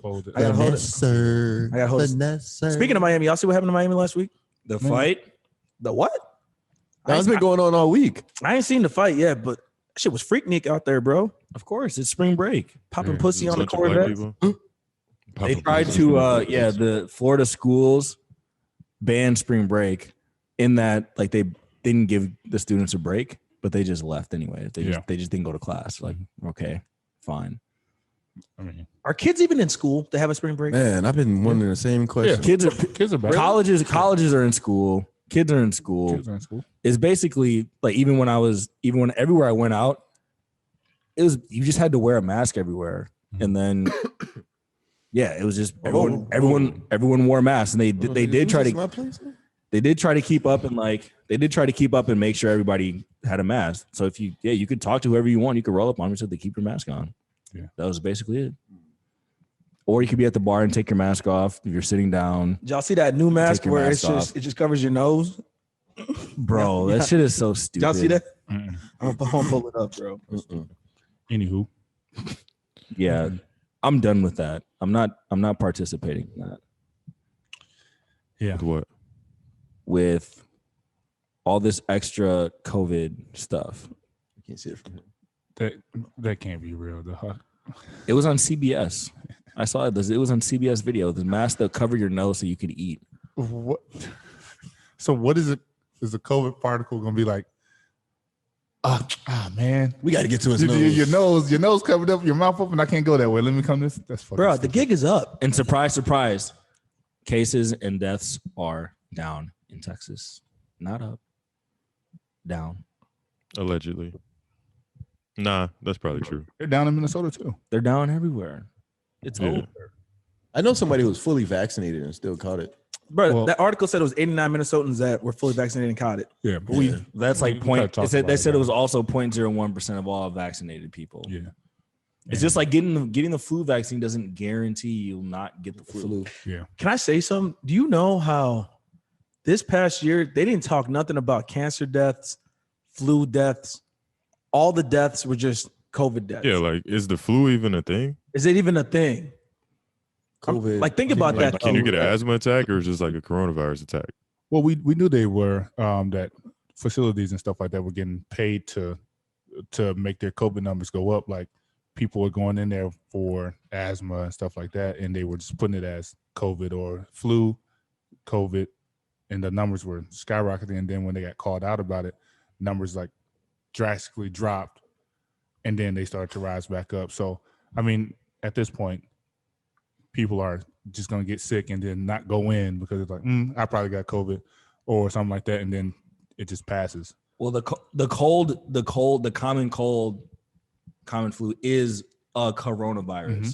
Fold it. I gotta hold it. Sir. I gotta hold it. Speaking of Miami, y'all see what happened to Miami last week? The fight? The what? That's been going on all week. I ain't seen the fight yet, but that shit was Freaknik out there, bro. Of course, it's spring break. Popping pussy on the Bunch of black Corvette. people. They tried to, the Florida schools banned spring break in that, like, they didn't give the students a break, but they just left anyway. They just didn't go to class. Like, okay, fine. I mean, Are kids even in school to have a spring break? Man, I've been wondering the same question. Kids are back. colleges are in school. Kids are in school. It's basically like even when everywhere I went out, you just had to wear a mask everywhere, and then it was just everyone wore masks, and they did try to keep up and make sure everybody had a mask. So if you could talk to whoever you want, you could roll up on them, so they keep your mask on. Yeah, that was basically it. Or you could be at the bar and take your mask off if you're sitting down. Did y'all see that new mask where it just covers your nose? Bro, that shit is so stupid. Y'all see that? I'm gonna pull it up, bro. Anywho. Yeah. I'm done with that. I'm not participating in that. Yeah. With what? With all this extra COVID stuff. I can't see it from here. That can't be real. It was on CBS. I saw it. It was on CBS video. The mask that cover your nose so you could eat. What? So what is it? Is the COVID particle gonna be like? Man, we got to get to his nose. Your nose covered up, your mouth open. I can't go that way. Let me come this. That's fucking bro. stupid. The gig is up. And surprise, cases and deaths are down in Texas. Not up. Down. Allegedly. Nah, that's probably true. They're down in Minnesota too. They're down everywhere. It's over. I know somebody who was fully vaccinated and still caught it. Bro, that article said it was 89 Minnesotans that were fully vaccinated and caught it. Yeah, but that's like point. They said it was also 0.01% of all vaccinated people. Yeah, it's just like getting the flu vaccine doesn't guarantee you'll not get the flu. Yeah. Can I say something? Do you know how this past year they didn't talk nothing about cancer deaths, flu deaths? All the deaths were just COVID deaths. Yeah, like is the flu even a thing? Is it even a thing? COVID. Like think about that. Can you get an asthma attack or is it just like a coronavirus attack? Well, we knew they were that facilities and stuff like that were getting paid to make their COVID numbers go up. Like people were going in there for asthma and stuff like that, and they were just putting it as COVID or flu, COVID, and the numbers were skyrocketing. And then when they got called out about it, numbers like drastically dropped, and then they started to rise back up. So, I mean, at this point, people are just going to get sick and then not go in because it's like, I probably got COVID or something like that. And then it just passes. Well, the common flu is a coronavirus. Mm-hmm.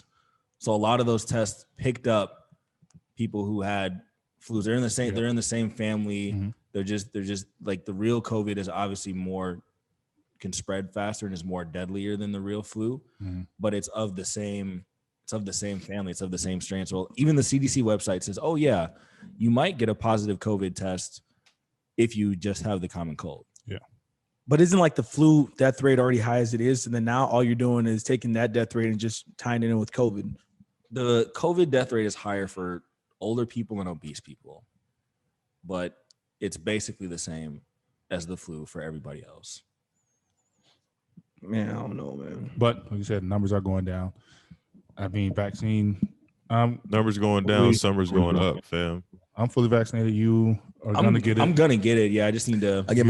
So a lot of those tests picked up people who had flus. They're in the same, They're in the same family. Mm-hmm. They're just like the real COVID is obviously can spread faster and is more deadlier than the real flu, but it's of the same family. It's of the same strain. So even the CDC website says, oh yeah, you might get a positive COVID test if you just have the common cold. Yeah. But isn't like the flu death rate already high as it is? And then now all you're doing is taking that death rate and just tying it in with COVID. The COVID death rate is higher for older people and obese people, but it's basically the same as the flu for everybody else. Man, I don't know, man. But like you said, numbers are going down. I mean, vaccine. Numbers going down, summer's going up, fam. I'm fully vaccinated. You are gonna get it. I'm gonna get it. Yeah, I just need to. I get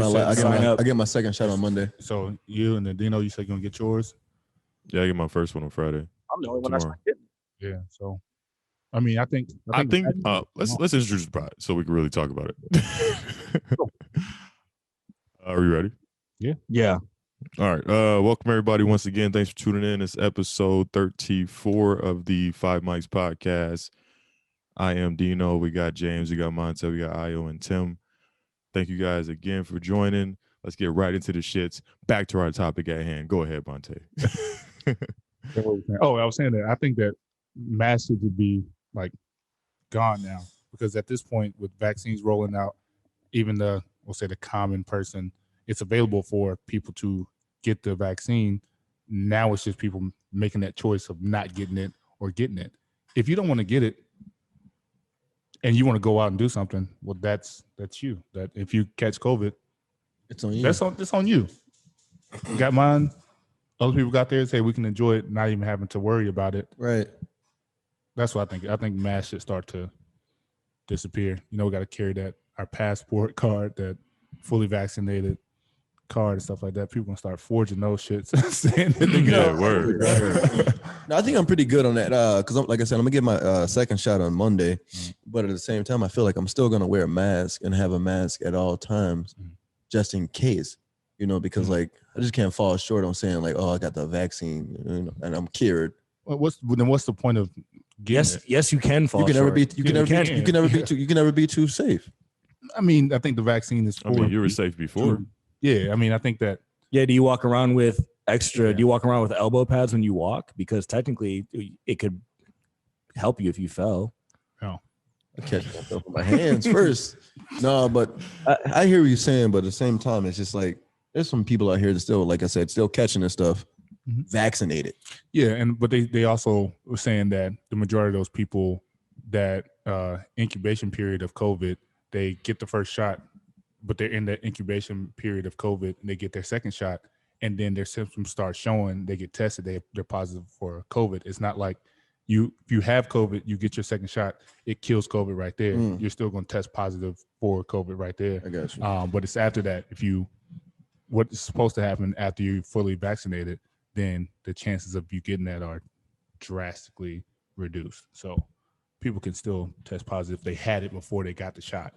my second shot on Monday. So you and then Dino, you said you're gonna get yours. Yeah, I get my first one on Friday. I'm the only one that's not getting it. Yeah. So, I mean, I think. Let's introduce the pod so we can really talk about it. Are you ready? Yeah. All right. Welcome everybody once again. Thanks for tuning in. It's episode 34 of the Five Mics podcast. I am Dino. We got James. We got Monte. We got Io and Tim. Thank you guys again for joining. Let's get right into the shits. Back to our topic at hand. Go ahead, Monte. Oh, I was saying that I think that masks should be like gone now because at this point with vaccines rolling out, even we'll say the common person, it's available for people to get the vaccine. Now it's just people making that choice of not getting it or getting it. if you don't want to get it and you want to go out and do something, well, that's you. That if you catch COVID, It's on you. That's on you. Got mine. Other people got theirs. Hey, we can enjoy it, not even having to worry about it. Right. That's what I think. I think masks should start to disappear. You know, we got to carry our passport card, that fully vaccinated card and stuff like that. People gonna start forging those shits. Saying that word. No, I think I'm pretty good on that. Because like I said, I'm gonna get my second shot on Monday, but at the same time, I feel like I'm still gonna wear a mask and have a mask at all times, just in case. You know, because like I just can't fall short on saying like, oh, I got the vaccine, you know, and I'm cured. Well, what's the point of getting it? Yes, you can fall. You can short. never be too safe. I mean, I think the vaccine is. I mean, you were safe before. Yeah, I mean, I think that. Yeah, do you walk around with extra? Yeah. Do you walk around with elbow pads when you walk? Because technically, it could help you if you fell. No, I catch myself with my hands first. No, but I hear what you're saying, but at the same time, it's just like there's some people out here that still, like I said, still catching this stuff, vaccinated. Yeah, but they also were saying that the majority of those people that incubation period of COVID, they get the first shot, but they're in the incubation period of COVID and they get their second shot, and then their symptoms start showing, they get tested, they're positive for COVID. It's not like if you have COVID, you get your second shot, it kills COVID right there. You're still going to test positive for COVID right there. I got you. But it's after that, what is supposed to happen after you're fully vaccinated, then the chances of you getting that are drastically reduced. So people can still test positive if they had it before they got the shot.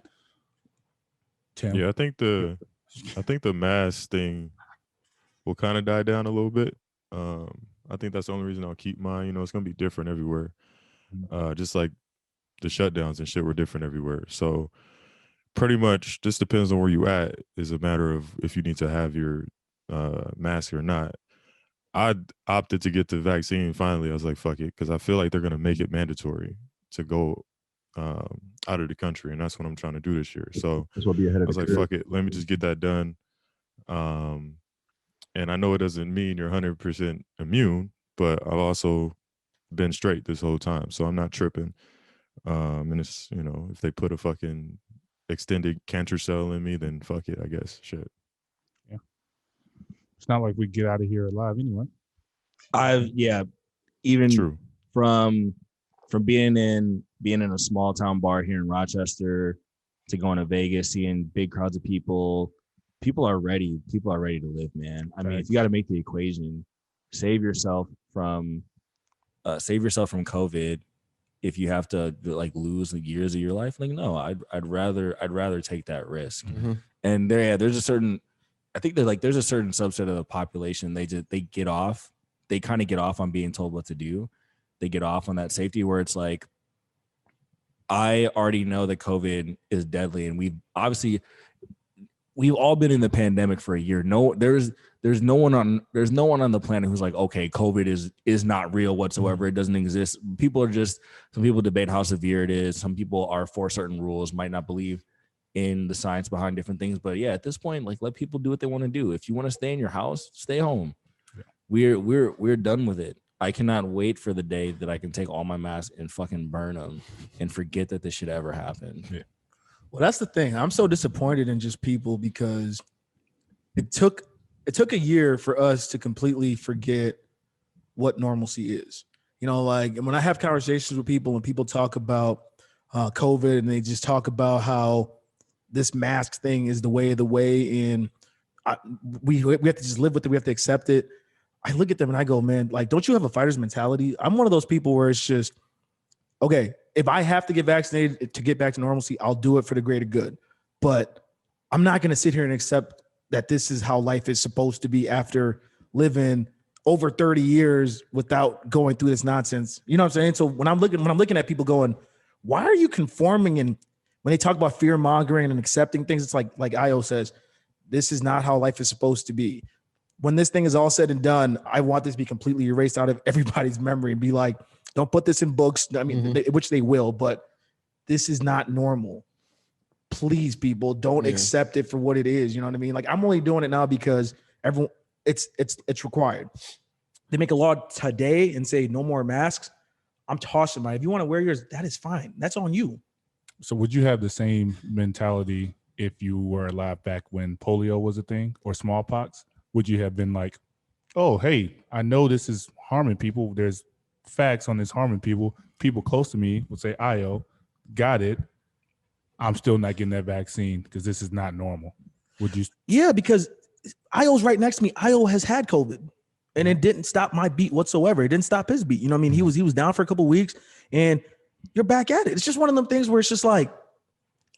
Tim? Yeah, I think the mask thing will kind of die down a little bit. I think that's the only reason I'll keep mine. You know, it's gonna be different everywhere. Just like the shutdowns and shit were different everywhere. So pretty much just depends on where you at is a matter of if you need to have your mask or not. I opted to get the vaccine finally. I was like, fuck it, because I feel like they're gonna make it mandatory to go out of the country, and that's what I'm trying to do this year. So I was like, fuck it, let me just get that done. And I know it doesn't mean you're 100% immune, but I've also been straight this whole time, so I'm not tripping. And it's, you know, if they put a fucking extended cancer cell in me, then fuck it, I guess. Shit. Yeah. It's not like we get out of here alive anyway. Even True. From being in a small town bar here in Rochester to going to Vegas, seeing big crowds of people are ready. People are ready to live, man. I mean, if you got to make the equation, save yourself from COVID. If you have to like lose years of your life, like no, I'd rather take that risk. And there's a certain subset of the population. They kind of get off on being told what to do. They get off on that safety where it's like, I already know that COVID is deadly, and we've all been in the pandemic for a year. There's no one on the planet who's like, okay, COVID is not real whatsoever. It doesn't exist. Some people debate how severe it is. Some people are for certain rules, might not believe in the science behind different things. But yeah, at this point, like, let people do what they want to do. If you want to stay in your house, stay home. Yeah. We're done with it. I cannot wait for the day that I can take all my masks and fucking burn them and forget that this should ever happen. Yeah. Well, that's the thing. I'm so disappointed in just people because it took a year for us to completely forget what normalcy is. You know, like when I have conversations with people, when people talk about COVID and they just talk about how this mask thing is the way, and we have to just live with it. We have to accept it. I look at them and I go, man, like, don't you have a fighter's mentality? I'm one of those people where it's just, okay, if I have to get vaccinated to get back to normalcy, I'll do it for the greater good. But I'm not going to sit here and accept that this is how life is supposed to be after living over 30 years without going through this nonsense. You know what I'm saying? So when I'm looking at people going, why are you conforming? And when they talk about fear mongering and accepting things, it's like Io says, this is not how life is supposed to be. When this thing is all said and done, I want this to be completely erased out of everybody's memory and be like, don't put this in books. I mean, which they will, but this is not normal. Please, people, don't accept it for what it is. You know what I mean? Like, I'm only doing it now because everyone, it's required. They make a law today and say no more masks. I'm tossing mine. If you want to wear yours, that is fine. That's on you. So would you have the same mentality if you were alive back when polio was a thing or smallpox? Would you have been like, oh, hey, I know this is harming people. There's facts on this harming people. People close to me would say, Io, got it. I'm still not getting that vaccine because this is not normal. Would you? Yeah, because Io's right next to me. Io has had COVID, and it didn't stop my beat whatsoever. It didn't stop his beat. You know what I mean? He was down for a couple of weeks, and you're back at it. It's just one of them things where it's just like,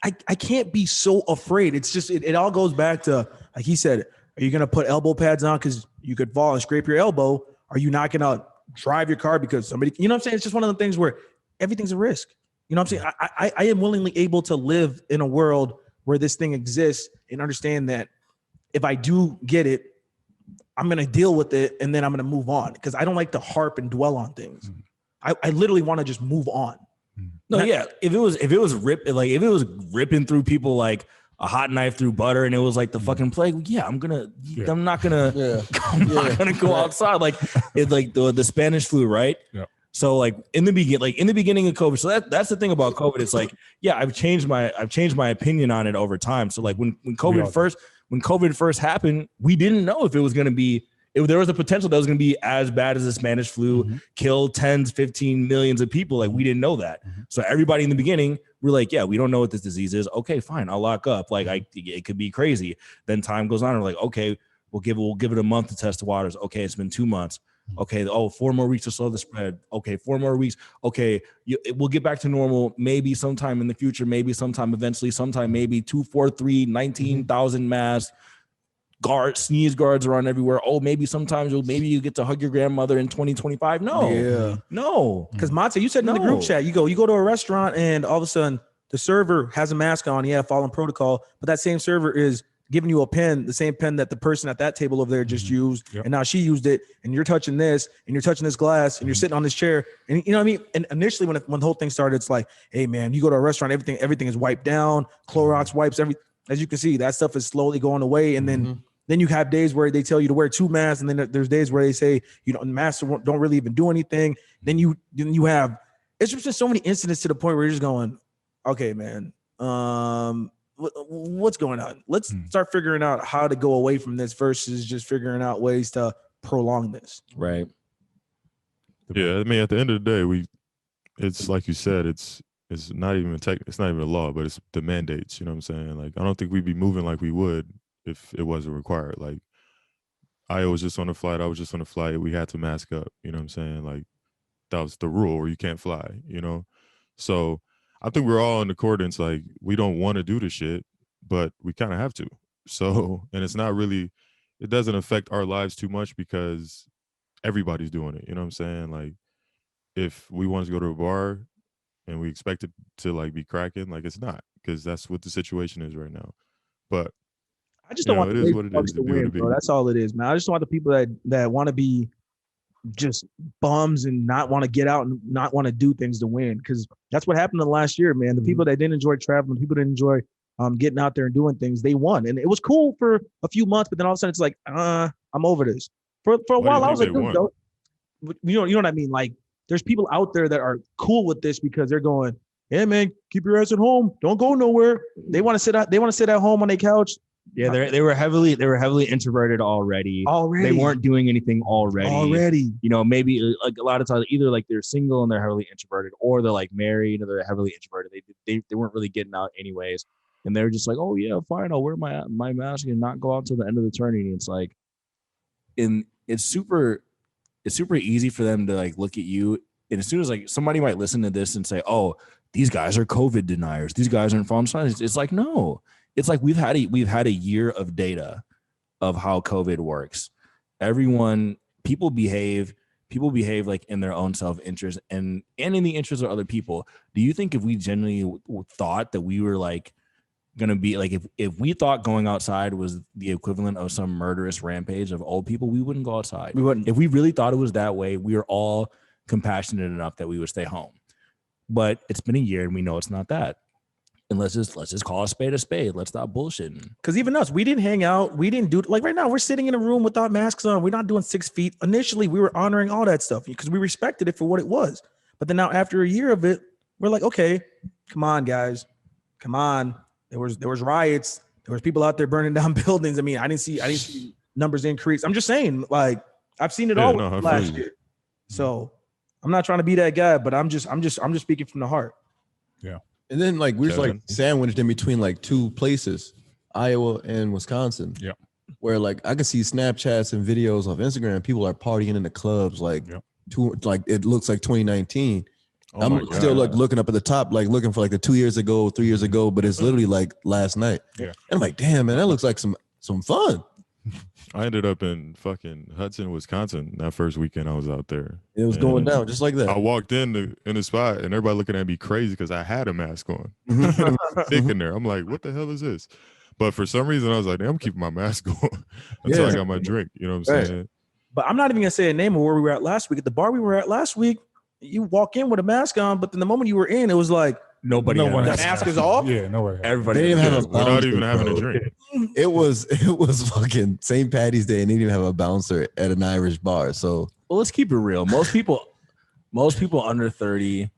I can't be so afraid. It's just, it all goes back to, like he said, are you going to put elbow pads on because you could fall and scrape your elbow? Are you not going to drive your car because somebody, you know what I'm saying? It's just one of the things where everything's a risk. You know what I'm saying? I am willingly able to live in a world where this thing exists and understand that if I do get it, I'm going to deal with it and then I'm going to move on because I don't like to harp and dwell on things. I literally want to just move on. No, yeah. If it was ripping through people like a hot knife through butter and it was like the fucking plague, yeah, I'm not gonna go outside. Like it's like the Spanish flu, right? Yeah. So like in the beginning of COVID. So that's the thing about COVID. It's like, yeah, I've changed my opinion on it over time. So like when COVID first happened, we didn't know if it was gonna be, if there was a potential that was going to be as bad as the Spanish flu, kill 15 millions of people. Like we didn't know that. So everybody in the beginning, we're like, yeah, we don't know what this disease is. Okay, fine. I'll lock up. Like it could be crazy. Then time goes on. We're like, okay, we'll give it a month to test the waters. Okay. It's been 2 months. Okay. 4 more weeks to slow the spread. Okay. 4 more weeks. Okay. We'll get back to normal. Maybe sometime in the future, maybe sometime eventually, sometime, maybe 2, 4, 3, 19,000 masks. Sneeze guards are on everywhere. Oh, maybe sometimes you get to hug your grandmother in 2025. No. Because Monte, you said in the group chat, you go to a restaurant and all of a sudden the server has a mask on. Yeah, following protocol, but that same server is giving you a pen, the same pen that the person at that table over there just used, and now she used it, and you're touching this, and you're touching this glass, and you're sitting on this chair, and you know what I mean. And initially, when the whole thing started, it's like, hey man, you go to a restaurant, everything is wiped down, Clorox wipes everything. As you can see, that stuff is slowly going away, and then you have days where they tell you to wear 2 masks, and then there's days where they say, you know, masks don't really even do anything. Then you have, it's just so many incidents to the point where you're just going, okay, man, what's going on? Let's start figuring out how to go away from this versus just figuring out ways to prolong this. Right. Yeah, I mean, at the end of the day, it's like you said, it's not even it's not even a law, but it's the mandates. You know what I'm saying? Like, I don't think we'd be moving like we would if it wasn't required. Like, I was just on a flight. I was just on a flight. We had to mask up. You know what I'm saying? Like, that was the rule, or you can't fly. You know, so I think we're all in accordance. Like, we don't want to do the shit, but we kind of have to. So, and it's not really, it doesn't affect our lives too much because everybody's doing it. You know what I'm saying? Like, if we want to go to a bar and we expect it to like be cracking, like, it's not, because that's what the situation is right now. But I just don't want it is what it is to win, bro. That's all it is, man. I just want the people that want to be just bums and not want to get out and not want to do things to win, because that's what happened in the last year, man. The people that didn't enjoy traveling, the people that didn't enjoy getting out there and doing things, they won, and it was cool for a few months. But then all of a sudden, it's like, I'm over this. For a while, I was like, you know what I mean? Like, there's people out there that are cool with this because they're going, "Hey, man, keep your ass at home. Don't go nowhere." They want to sit out. They want to sit at home on their couch. Yeah, they were heavily introverted already. They weren't doing anything already. You know, maybe like a lot of times either like they're single and they're heavily introverted, or they're like married or they're heavily introverted. They weren't really getting out anyways, and they were just like, oh yeah, fine, I'll wear my mask and not go out till the end of the tourney. And it's like, it's super easy for them to like look at you, and as soon as like somebody might listen to this and say, oh, these guys are COVID deniers, these guys aren't following science. It's like, no. It's like we've had a year of data of how COVID works. People behave like in their own self-interest and in the interest of other people. Do you think if we genuinely thought that we were like gonna be like, if we thought going outside was the equivalent of some murderous rampage of old people, we wouldn't go outside? We wouldn't. If we really thought it was that way, we are all compassionate enough that we would stay home. But it's been a year and we know it's not that. And let's just call a spade a spade. Let's stop bullshitting. Because even us, we didn't hang out. We didn't do, like right now, we're sitting in a room without masks on. We're not doing 6 feet. Initially, we were honoring all that stuff because we respected it for what it was. But then now after a year of it, we're like, okay, come on, guys, come on. There was riots. There was people out there burning down buildings. I mean, I didn't see numbers increase. I'm just saying, like, I've seen it all last year. So I'm not trying to be that guy, but I'm just speaking from the heart. Yeah. And then like we're like sandwiched in between like two places, Iowa and Wisconsin. Yeah. Where like I can see Snapchats and videos of Instagram, people are partying in the clubs like like it looks like 2019. I'm still like looking up at the top, like looking for like the 2 years ago, 3 years ago, but it's literally like last night. Yeah. And I'm like, damn, man, that looks like some fun. I ended up in fucking Hudson, Wisconsin that first weekend I was out there. It was going down just like that. I walked in the spot and everybody looking at me crazy because I had a mask on. Thick in there. I'm like, what the hell is this? But for some reason I was like, damn, I'm keeping my mask on until I got my drink. You know what I'm saying? But I'm not even gonna say a name of where we were at last week. At the bar we were at last week, you walk in with a mask on, but then the moment you were in, it was like no one the mask is off. Yeah, nobody. Everybody didn't even have a bouncer, not even having a drink. It was fucking St. Patty's Day, and they didn't even have a bouncer at an Irish bar. So well, let's keep it real. Most people under 30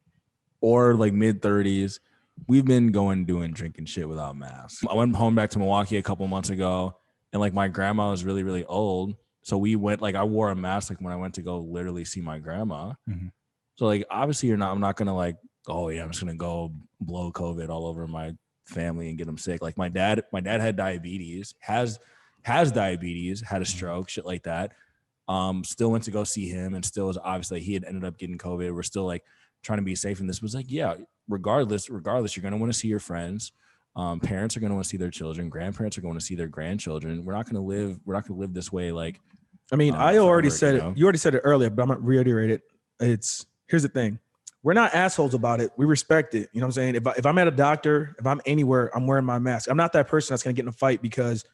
or like mid 30s, we've been doing drinking shit without masks. I went home back to Milwaukee a couple months ago, and like my grandma was really, really old. So we went, like I wore a mask like when I went to go literally see my grandma. Mm-hmm. So like obviously I'm not gonna like, oh yeah, I'm just gonna go blow COVID all over my family and get them sick. Like my dad had diabetes, has diabetes, had a stroke, shit like that. Still went to go see him, and still was obviously he had ended up getting COVID. We're still like trying to be safe. And this was like, yeah, regardless, you're gonna want to see your friends. Parents are gonna want to see their children. Grandparents are going to see their grandchildren. We're not gonna live this way. Like, I mean, I already said it. You already said it earlier, but I'm gonna reiterate it. Here's the thing. We're not assholes about it. We respect it. You know what I'm saying? If I'm at a doctor, if I'm anywhere, I'm wearing my mask. I'm not that person that's going to get in a fight because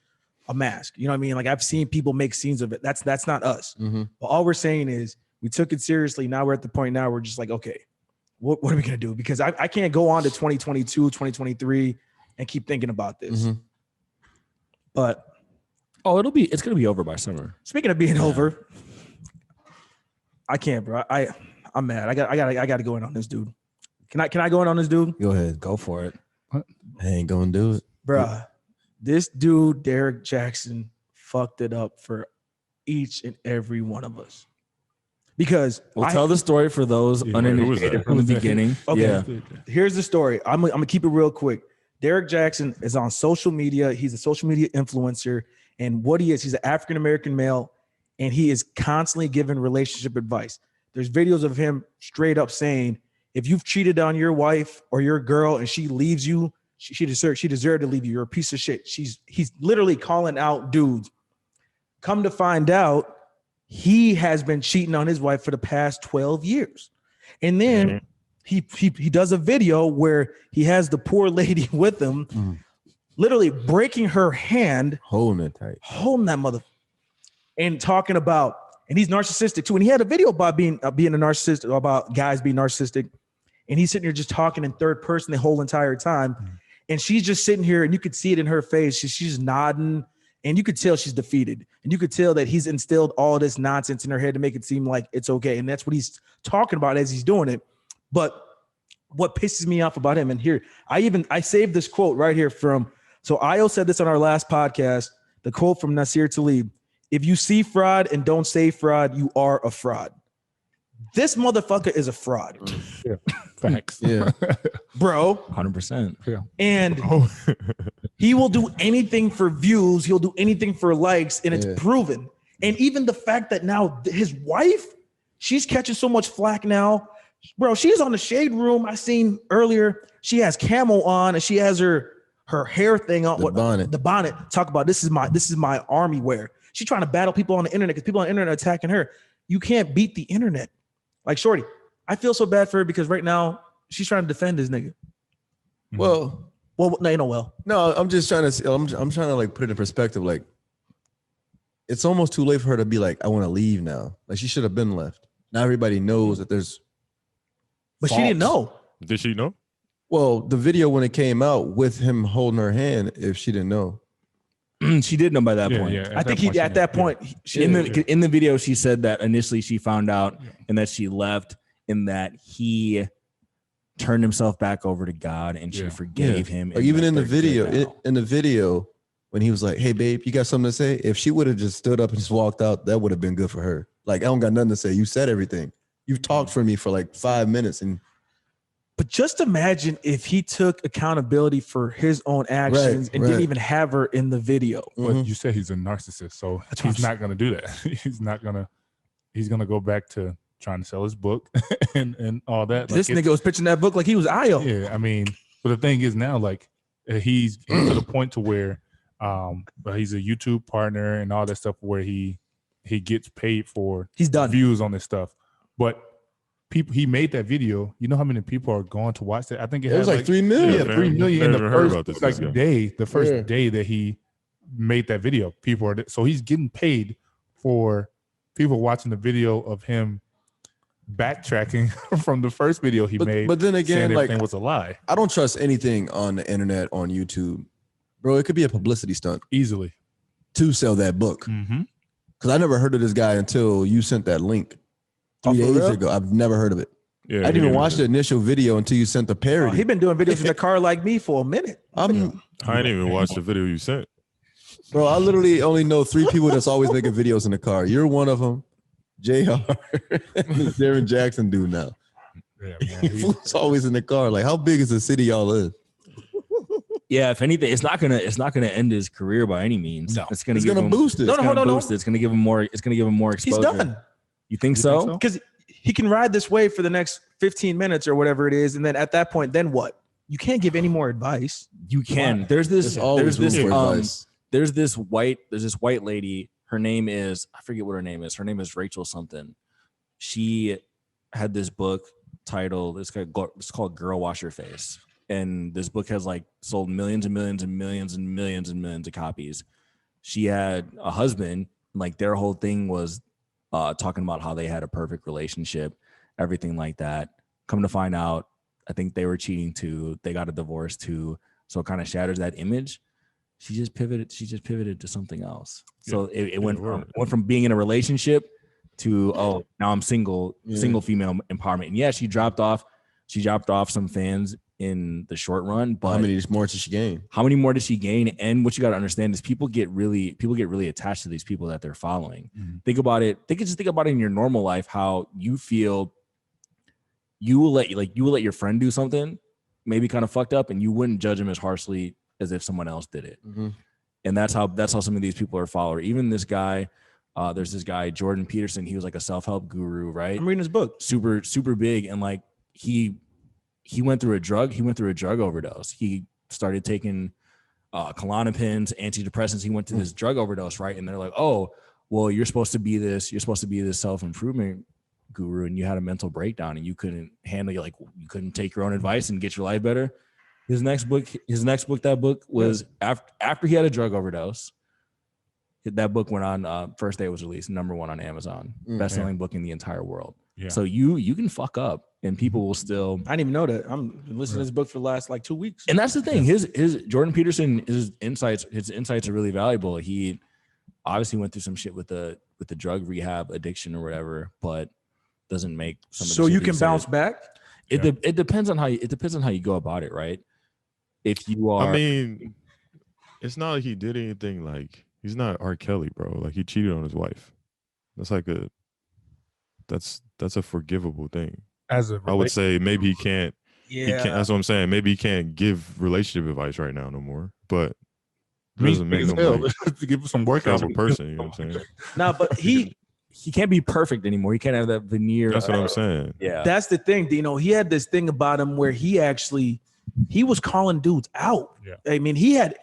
a mask. You know what I mean? Like I've seen people make scenes of it. That's not us. Mm-hmm. But all we're saying is we took it seriously. Now we're at the point now we're just like, okay, what are we going to do? Because I can't go on to 2022, 2023 and keep thinking about this. Mm-hmm. But it's going to be over by summer. Speaking of being over, I can't, bro. I'm mad. I got to go in on this dude. Can I go in on this dude? Go ahead. Go for it. I ain't gonna do it. Bruh, this dude, Derek Jackson, fucked it up for each and every one of us. Because we'll tell the story for those uninitiated from the beginning. Okay. Yeah. Here's the story. I'm gonna keep it real quick. Derek Jackson is on social media. He's a social media influencer. And what he's an African-American male, and he is constantly giving relationship advice. There's videos of him straight up saying, if you've cheated on your wife or your girl and she leaves you, she deserved to leave you. You're a piece of shit. He's literally calling out dudes. Come to find out, he has been cheating on his wife for the past 12 years. And then he does a video where he has the poor lady with him, literally breaking her hand, holding it tight, holding that mother, and talking about. And he's narcissistic too. And he had a video about being a narcissist, about guys being narcissistic. And he's sitting here just talking in third person the whole entire time. And she's just sitting here, and you could see it in her face. She's nodding, and you could tell she's defeated. And you could tell that he's instilled all this nonsense in her head to make it seem like it's okay. And that's what he's talking about as he's doing it. But what pisses me off about him, and here, I saved this quote right here from, so Io said this on our last podcast, the quote from Nasir Talib. If you see fraud and don't say fraud, you are a fraud. This motherfucker is a fraud. Yeah. Facts. Yeah. Bro. 100%. Yeah. And he will do anything for views. He'll do anything for likes, and it's proven. And even the fact that now his wife, she's catching so much flack now. Bro, she's on the shade room. I seen earlier, she has camo on, and she has her hair thing on. The bonnet. Talk about this is my army wear. She's trying to battle people on the internet because people on the internet are attacking her. You can't beat the internet. Like, shorty, I feel so bad for her because right now she's trying to defend this nigga. Well, no, you know well. No, I'm just trying to. I'm trying to like put it in perspective. Like, it's almost too late for her to be like, I want to leave now. Like, she should have been left. Now everybody knows that there's. But she didn't know. Did she know? Well, the video when it came out with him holding her hand, if she didn't know. She did know by that point. Yeah, I think at that point, in the video, she said that initially she found out and that she left, in that he turned himself back over to God and she forgave him. Like even in the video, when he was like, "Hey, babe, you got something to say?" If she would have just stood up and just walked out, that would have been good for her. Like, I don't got nothing to say. You said everything. You've talked for me for like 5 minutes. But just imagine if he took accountability for his own actions and didn't even have her in the video. But you said he's a narcissist, so he's not going to do that. He's going to go back to trying to sell his book and all that. This nigga was pitching that book like he was Io. Yeah, I mean, but the thing is now, like, he's to the point to where he's a YouTube partner and all that stuff where he gets paid for views on this stuff. But people, he made that video. You know how many people are going to watch that? I think it was like 3 million. Yeah, 3 million in the first day that he made that video. So he's getting paid for people watching the video of him backtracking from the first video he made. But then again, like, everything was a lie. I don't trust anything on the internet, on YouTube. Bro, it could be a publicity stunt. Easily. To sell that book. Because I never heard of this guy until you sent that link 3 days ago. I've never heard of it. Yeah, I didn't even watch the initial video until you sent the parody. He's been doing videos in the car like me for a minute. I didn't even watch the video you sent. Bro, I literally only know 3 people that's always making videos in the car. You're one of them. JR, this Darren Jackson dude now. Yeah, man, he's always in the car. Like, how big is the city y'all in? Yeah, if anything, it's not gonna end his career by any means. No, it's gonna boost it. No, it's gonna give him more. It's gonna give him more exposure. He's done. You think so? Because he can ride this wave for the next 15 minutes or whatever it is, and then at that point, then what? You can't give any more advice. You can. There's this white lady. Her name is, I forget what her name is. Her name is Rachel something. She had this book titled, it's called Girl Wash Your Face. And this book has like sold millions and millions and millions and millions and millions of copies. She had a husband, like their whole thing was talking about how they had a perfect relationship, everything like that. Come to find out, I think they were cheating too. They got a divorce too. So it kind of shatters that image. She just pivoted to something else. So it went from being in a relationship to, now I'm single female empowerment. And she dropped off some fans in the short run, but how many more did she gain? How many more did she gain? And what you got to understand is people get really attached to these people that they're following. Think about it. Think about it in your normal life, how you feel you will let your friend do something maybe kind of fucked up and you wouldn't judge him as harshly as if someone else did it. And that's how some of these people are followers. Even this guy, there's this guy, Jordan Peterson. He was like a self-help guru, right? I'm reading his book. Super, super big. And like he went through a drug overdose. He started taking Klonopins, antidepressants. He went to this drug overdose, right? And they're like, oh, well, you're supposed to be this self-improvement guru, and you had a mental breakdown and you couldn't handle you couldn't take your own advice and get your life better. His next book was after he had a drug overdose. That book went on first day it was released, #1 on Amazon, best-selling book in the entire world. Yeah. So you can fuck up and people will still. I didn't even know that. I'm listening to this book for the last 2 weeks. And that's the thing. His Jordan Peterson, his insights are really valuable. He obviously went through some shit with the drug rehab addiction or whatever, but doesn't make some of the so you can bounce back. It depends on how you go about it, right? If you are, I mean, it's not like he did anything like he's not R. Kelly, bro. Like he cheated on his wife. That's like that's a forgivable thing. I would say maybe he can't. Yeah, he can't, that's what I'm saying. Maybe he can't give relationship advice right now no more. But it doesn't make him to give some work as a person. You know what I'm saying? No, but he can't be perfect anymore. He can't have that veneer. That's what I'm saying. Yeah, that's the thing. Dino, he had this thing about him where he was calling dudes out. Yeah. I mean, he had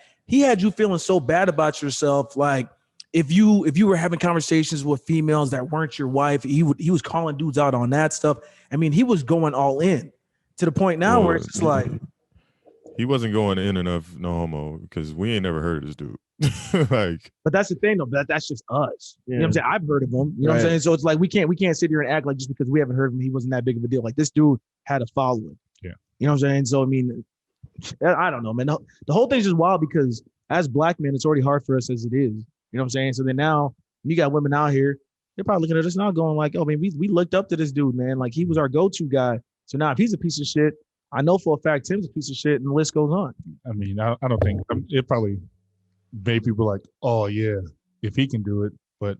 you feeling so bad about yourself. Like if you were having conversations with females that weren't your wife, he was calling dudes out on that stuff. I mean, he was going all in to the point now where it's just like he wasn't going in enough no homo because we ain't never heard of this dude. But that's the thing though. That's just us. Yeah. You know what I'm saying? I've heard of him. You know what I'm saying? So it's like we can't sit here and act like just because we haven't heard of him, he wasn't that big of a deal. Like this dude had a following. Yeah. You know what I'm saying? So I mean, I don't know, man. The whole thing's just wild because as black men, it's already hard for us as it is. You know what I'm saying? So then now you got women out here they're probably looking at us now going like, oh, man, we looked up to this dude, man. Like, he was our go-to guy. So now if he's a piece of shit, I know for a fact Tim's a piece of shit, and the list goes on. I mean, I don't think it probably made people like, oh yeah, if he can do it, but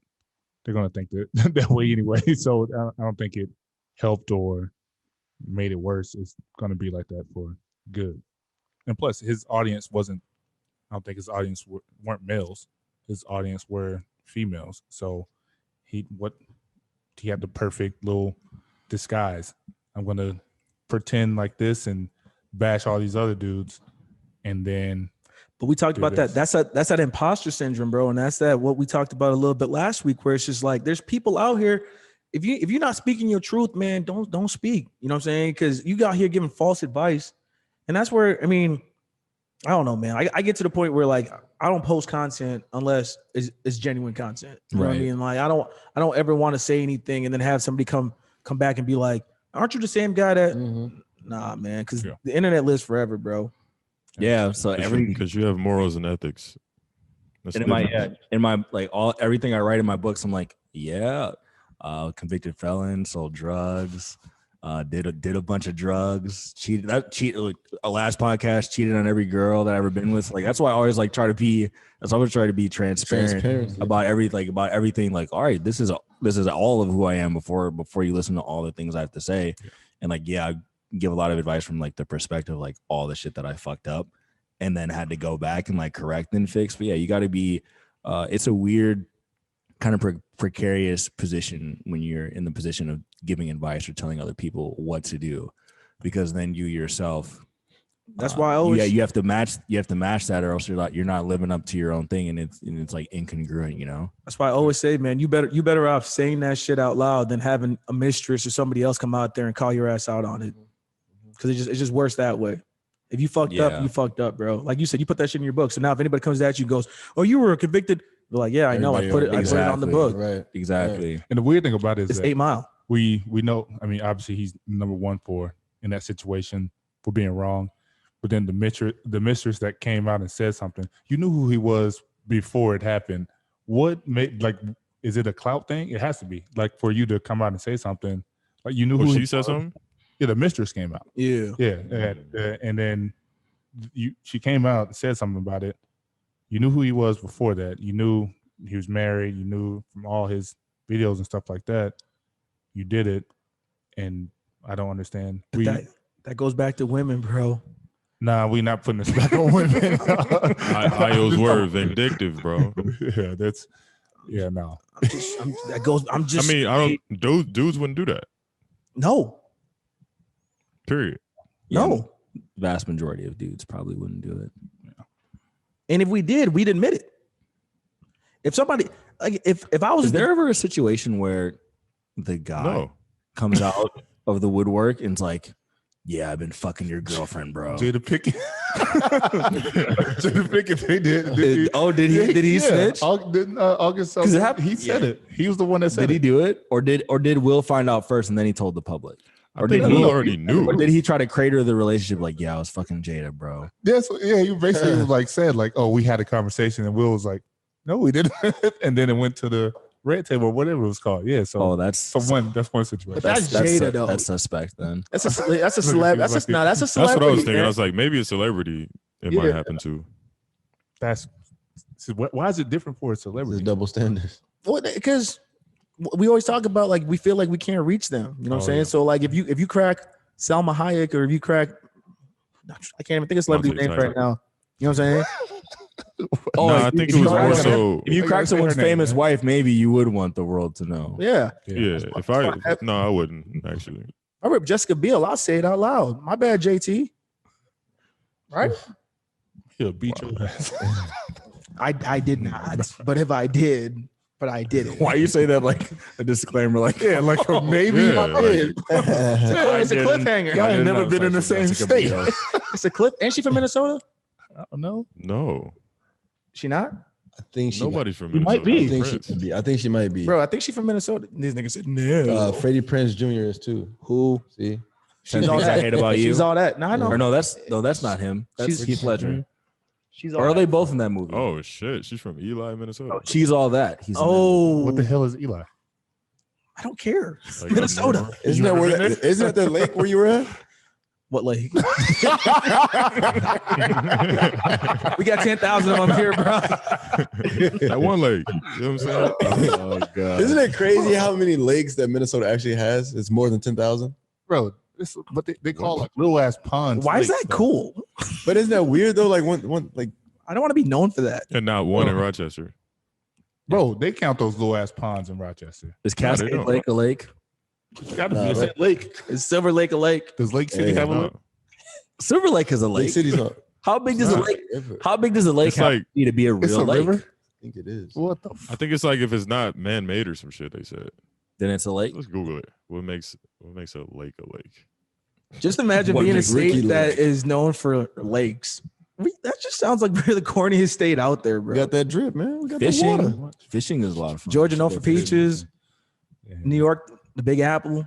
they're gonna think that way anyway. So I don't think it helped or made it worse. It's gonna be like that for good. And plus, his audience wasn't. I don't think his audience weren't males. His audience were females. So he had the perfect little disguise. I'm gonna pretend like this and bash all these other dudes, and then. But we talked about that. That's that imposter syndrome, bro, and that's that what we talked about a little bit last week, where it's just like there's people out here. If you're not speaking your truth, man, don't speak. You know what I'm saying? Because you got here giving false advice, and that's where I mean, I don't know, man. I get to the point where like I don't post content unless it's genuine content. You know what I mean? Like I don't ever want to say anything and then have somebody come back and be like, "Aren't you the same guy that?" Nah, man, because the internet lives forever, bro. Yeah, so because you have morals and ethics. That's in my like everything I write in my books, I'm like, convicted felon, sold drugs, did a bunch of drugs, cheated. A last podcast, cheated on every girl that I ever been with. Like that's why I always try to be transparent about everything. Like, all right, this is all of who I am before you listen to all the things I have to say, and like I give a lot of advice from like the perspective like all the shit that I fucked up and then had to go back and like correct and fix. But yeah, you got to be it's a weird kind of precarious position when you're in the position of giving advice or telling other people what to do, because then you yourself that's why I always you have to match that, or else you're not living up to your own thing, and it's like incongruent, you know. That's why I always say, man, you better off saying that shit out loud than having a mistress or somebody else come out there and call your ass out on it. Because it's just worse that way. If you fucked up, you fucked up, bro. Like you said, you put that shit in your book. So now if anybody comes at you and goes, "Oh, you were convicted," you're like, "Yeah, I know. I put it on the book." Right. Exactly. And the weird thing about it is it's 8 Mile. We know. I mean, obviously he's number one in that situation for being wrong. But then the mistress that came out and said something, you knew who he was before it happened. What made is it a clout thing? It has to be like for you to come out and say something. Like you knew who she said something. Yeah, the mistress came out. Yeah. And then she came out and said something about it. You knew who he was before that. You knew he was married. You knew from all his videos and stuff like that. You did it, and I don't understand. That goes back to women, bro. Nah, we not putting this back on women. Io's word vindictive, bro. No. Dudes wouldn't do that. No. Period. No. Vast majority of dudes probably wouldn't do it. Yeah. And if we did, we'd admit it. If somebody like if I was, is there ever a situation where the guy comes out of the woodwork and's like, "Yeah, I've been fucking your girlfriend, bro." Jada Pinkett. Jada Pinkett, they did. Did he snitch? August 7th, he said it. He was the one that said it. Did he do it? Or did Will find out first and then he told the public? Or did he already knew? Or did he try to crater the relationship like, "Yeah, I was fucking Jada, bro"? He basically was said "Oh, we had a conversation," and Will was like, "No, we didn't." And then it went to the red table or whatever it was called. Yeah. So that's one situation. But that's Jada though. That's suspect then. That's a celeb. That's a celebrity. That's what I was thinking. I was like, maybe a celebrity it might happen to. Why is it different for a celebrity? It's double standards. Well, because we always talk about like we feel like we can't reach them. You know what I'm saying? Yeah. So like if you crack Salma Hayek or if you crack, I can't even think of celebrity names right now. You know what I'm saying? I think it was more so. If you crack someone's famous wife, maybe you would want the world to know. Yeah. I wouldn't actually. I rip Jessica Biel. I'll say it out loud. My bad, JT. Right? He'll beat your ass. I did not. But if I did. But I did it. Why you say that like a disclaimer? Like maybe I did. It's a cliffhanger. I ain't never been in the same state. It's a clip. Ain't she from Minnesota? I don't know. No. She not? I think she nobody's from Minnesota. Might be. I think she might be. Bro, I think she's from Minnesota. These niggas said no. Freddie Prinze Jr. is too. Who? See? She's all that. I hate about you. She's all that. No, I know. Or no, that's not him. That's Heath Ledger. She's all. Or are they both in that movie? Oh shit, she's from Ely, Minnesota. She's all that. What the hell is Eli? I don't care. Like, Minnesota. Isn't that the lake where you were at? What lake? We got 10,000 of them here, bro. That one lake. You know what I'm saying? Oh god. Isn't it crazy how many lakes that Minnesota actually has? It's more than 10,000. Bro. But they call like little ass ponds. Why is lakes, that though. cool? But isn't that weird though? Like one like I don't want to be known for that. And not one in Rochester. Bro, they count those little ass ponds in Rochester. Is they Cascade don't. Lake a lake? It's got to Nah, be. It's right. that lake. Is Silver Lake a lake? Does Lake City Hey, have a No. lake? Silver Lake is a Lake lake. City's not. How big does a Nah. lake? I How big does a lake It's have like- to be to be a It's real a lake? river. think it is. What the? I think it's like if it's not man-made or some shit. They said. Then it's a lake. Let's Google it. What makes a lake a lake? Just imagine What, being a like Ricky state that Lake? is known for lakes. That just sounds like we're the corniest state out there, We bro. got that drip, man. We got the water. Fishing. Fishing is a lot of fun. Georgia known for peaches. Yeah. New York, the Big Apple.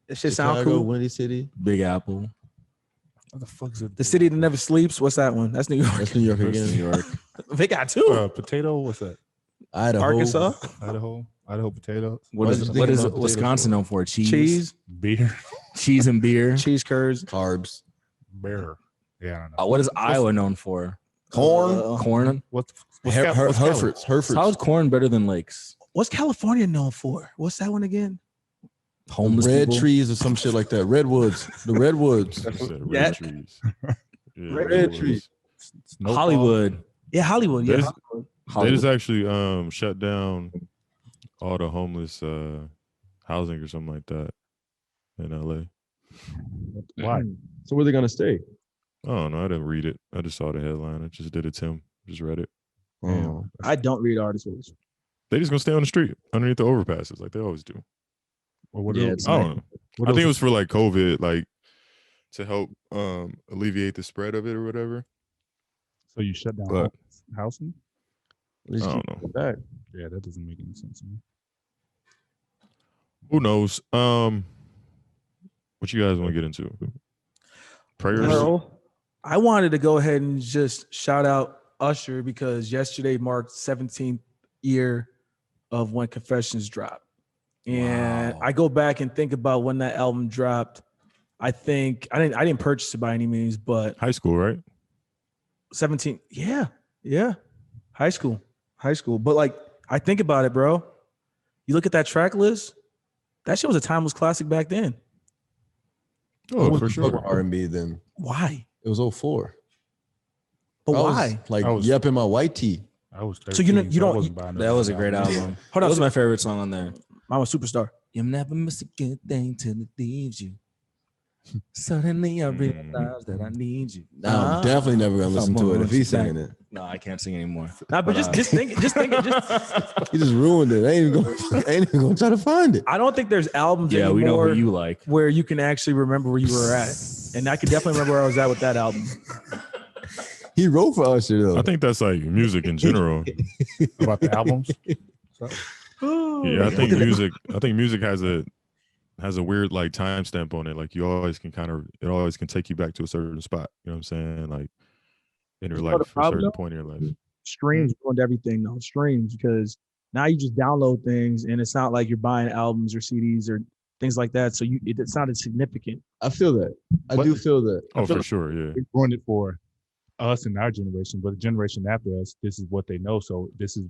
That shit sound Chicago, cool. Windy City. Big Apple. What the fuck is it? The city that never sleeps. What's that one? That's New York. That's New York New again. York. They got two. Potato. What's that? Idaho. Arkansas. Idaho potatoes. What Why is did you think what is about potatoes Wisconsin for? known for? Cheese. Cheese. Beer. Cheese and beer. Cheese curds. Carbs. Bear. Yeah, I don't know. What is Iowa known for? Corn. Corn. What's Hereford's. How is corn better than lakes? What's California known for? What's that one again? Homeless Red people? trees or some shit like that. Redwoods. The redwoods. You said Yeah. red trees. Yeah, Red trees. Snowfall? Hollywood. Yeah, Hollywood. Yeah, There's- Hollywood. They Hollywood. just actually shut down all the homeless housing or something like that in LA. Why? So where they gonna stay? I don't know. I didn't read it. I just saw the headline. I just did it, Tim. Just read it. Oh. I don't read articles. They just gonna stay on the street underneath the overpasses like they always do. Or what Yeah, else? it's I don't know. What I think it else? was for like COVID, like to help alleviate the spread of it or whatever. So you shut down But- housing? At least I keep don't know. it back. Yeah, that doesn't make any sense to me. Who knows? What you guys want to get into? Prayers. Well, I wanted to go ahead and just shout out Usher because yesterday marked 17th year of when Confessions dropped. And Wow. I go back and think about when that album dropped. I think I didn't purchase it by any means, but High school, right? 17, yeah. High school. But like I think about it, bro. You look at that track list, that shit was a timeless classic back then. Oh, It for was sure. R&B then. Why? It was 04. But I was, why? like I was- yep in my white tee. I was 13, So you I don't- wasn't buying That no was a great album. Hold That on. was my favorite song on there. I'm a superstar. You never miss a good thing till it leaves you. Suddenly I realize that I need you. Now I'm definitely never gonna listen to it if he's Back. singing it. No, I can't sing anymore. Nah, but just think, just He just ruined it. I ain't even gonna try to find it. I don't think there's albums Yeah, we know anymore who you like. where you can actually remember where you were at. And I can definitely remember where I was at with that album. He wrote for Usher though. I think that's like music in general. about the albums. Yeah, I think music has a weird like timestamp on it. Like you always can it always can take you back to a certain spot. You know what I'm saying? Like in your You know the life, a problem, certain though? point in your life. Streams ruined everything though. Streams, because now you just download things and it's not like you're buying albums or CDs or things like that. So it's not as significant. I feel that. I But- do feel that. Oh, feel for sure, yeah. It ruined it for us and our generation, but the generation after us, this is what they know. So this is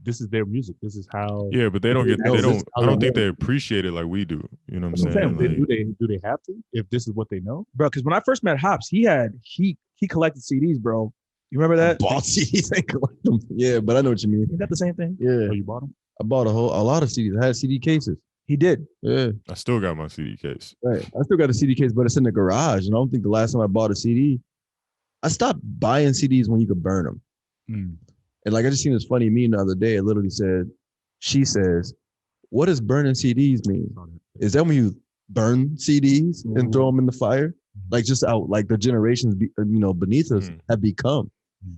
this is their music. This is how. Yeah, but they don't get. This They is don't. how I don't they think they appreciate it like we do. You know what I'm I'm saying? saying, Like, do they have to? If this is what they know, Bro, because when I first met Hops, he collected CDs, bro. You remember that? Bought CDs and collect them. Yeah, but I know what you mean. Isn't that the same thing? Yeah, oh, you bought them. I bought a lot of CDs. I had CD cases. He did. Yeah, I still got my CD case. right. I still got a CD case, but it's in the garage. And I don't think the last time I bought a CD, I stopped buying CDs when you could burn them. Mm. And like I just seen this funny meme the other day. It literally said, she says, "What does burning CDs mean? Is that when you burn CDs and throw them in the fire? Like just out like the generations beneath us Mm. have become."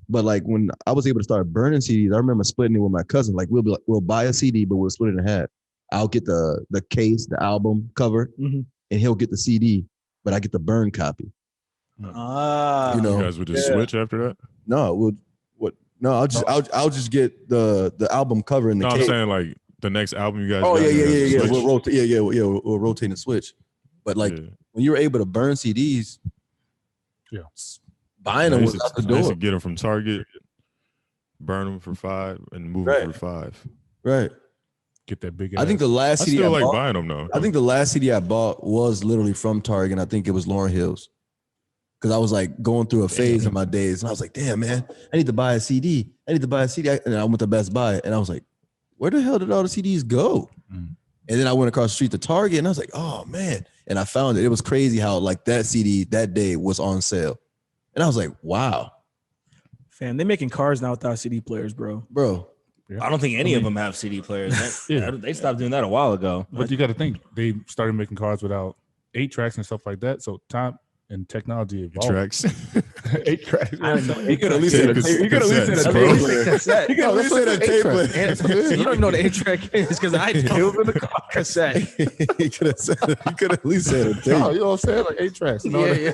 But like when I was able to start burning CDs, I remember splitting it with my cousin. Like we'll buy a CD, but we'll split it in half. I'll get the case, the album cover, Mhm. and he'll get the CD, but I get the burn copy. Ah, You know, You guys would just yeah. switch after that. No, I'll just get the album cover in the No, I'm case. saying like The next album you guys. Oh got, yeah. switch? We'll rotate. We'll rotate and switch. But like when you were able to burn CDs, buying them was out the I used door. to get them from Target, burn them for $5, and move them for $5. Right. Get that big. I think the last I CD still I like bought, buying them though. I think the last CD I bought was literally from Target. And I think it was Lauryn Hill's. Because I was like going through a phase in my days, and I was like, "Damn, man, I need to buy a CD. And I went to Best Buy, and I was like, "Where the hell did all the CDs go?" And then I went across the street to Target, and I was like, "Oh man!" And I found it. It was crazy how like that CD that day was on sale, and I was like, "Wow, Fam, they making cars now without CD players, bro. I don't think any of them have CD players. They stopped doing that a while ago. But you got to think they started making cars without 8 tracks and stuff like that. So time and technology evolved. Tracks. 8 tracks. I don't know. You could at least said a tape. You could at least said a tape. Cassette. You could at least said a tape player. You don't even know what the 8-track is because I it was in the car cassette. You could at least said a tape. No, you know what I'm saying? Like 8 tracks. You know Yeah.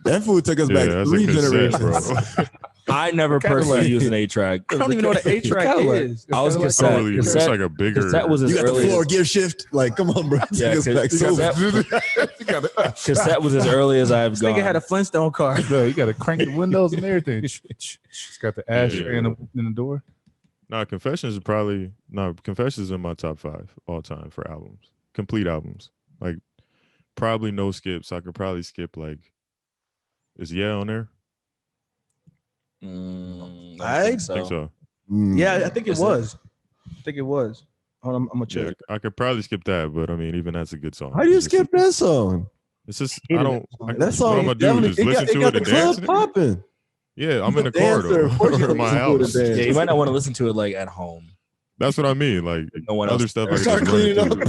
That food took us back that's 3 a cassette, generations. bro. I never personally used an 8-track. I don't even know what an 8-track is. I was Oh, cassette. really? It's Cassette, like a bigger. cassette was as You got the early floor as, gear shift. Like, come on, bro. Yeah, Take us back cassette was as early as I've This gone. nigga had a Flintstone car. Bro, you got to crank the windows and everything. It's got the ashtray in the door. Confessions is in my top 5 all time for albums, complete albums. Like probably no skips. I could probably skip like, is on there? I think so. I think so. Yeah, I think it was. Hold on, I'm gonna check. Yeah, I could probably skip that, but I mean, even that's a good song. How do you It's skip that song? It's just Hated I don't. that song. That song, what I'm gonna do is listen to it the and club dance. to it? popping. Yeah, I'm in the car Dancer, of course though, you or in my listen to it house. and dance. Yeah, you might not want to listen to it like at home. That's what I mean. Like No one other else. stuff. I could Start just run it cleaning up.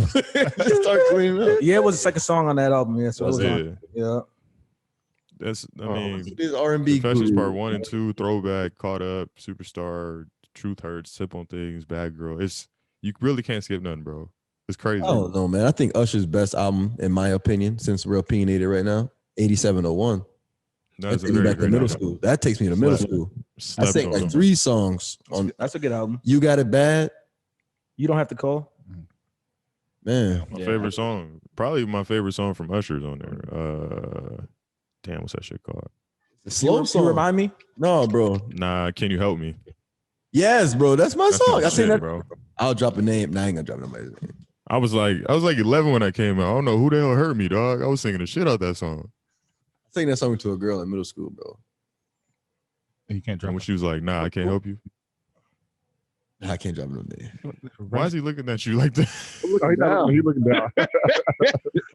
through. Start cleaning up. Yeah, it was the second song on that album. Yeah, so it was Yeah, on. Yeah. that's. I mean, This R&B Confessions guru. Part 1 and 2, Throwback, Caught Up, Superstar, Truth Hurts, Sip on Things, Bad Girl. You really can't skip nothing, bro. It's crazy. I don't know, man. I think Usher's best album, in my opinion, since we're opinionated right now, 8701. That's That takes me back to great middle album. school. That takes me to middle school. I Slept sang on. like 3 songs on That's a good album. You Got It Bad. You don't have to call. Man, My favorite song, probably my favorite song from Usher's on there. Damn, what's that shit called? the slow You song. remind me. No, bro. Nah, Can You Help Me? Yes, bro. That's my That's song. my I sing shit, that. bro. I'll drop a name. Nah, I ain't gonna drop nobody's name. I was like 11 when that came out. I don't know who the hell hurt me, dog. I was singing the shit out that song. I sang that song to a girl in middle school, bro. You can't And drop when she was like, "Nah, I can't help you." I can't drop no name. Why is he looking at you like that? He looking down.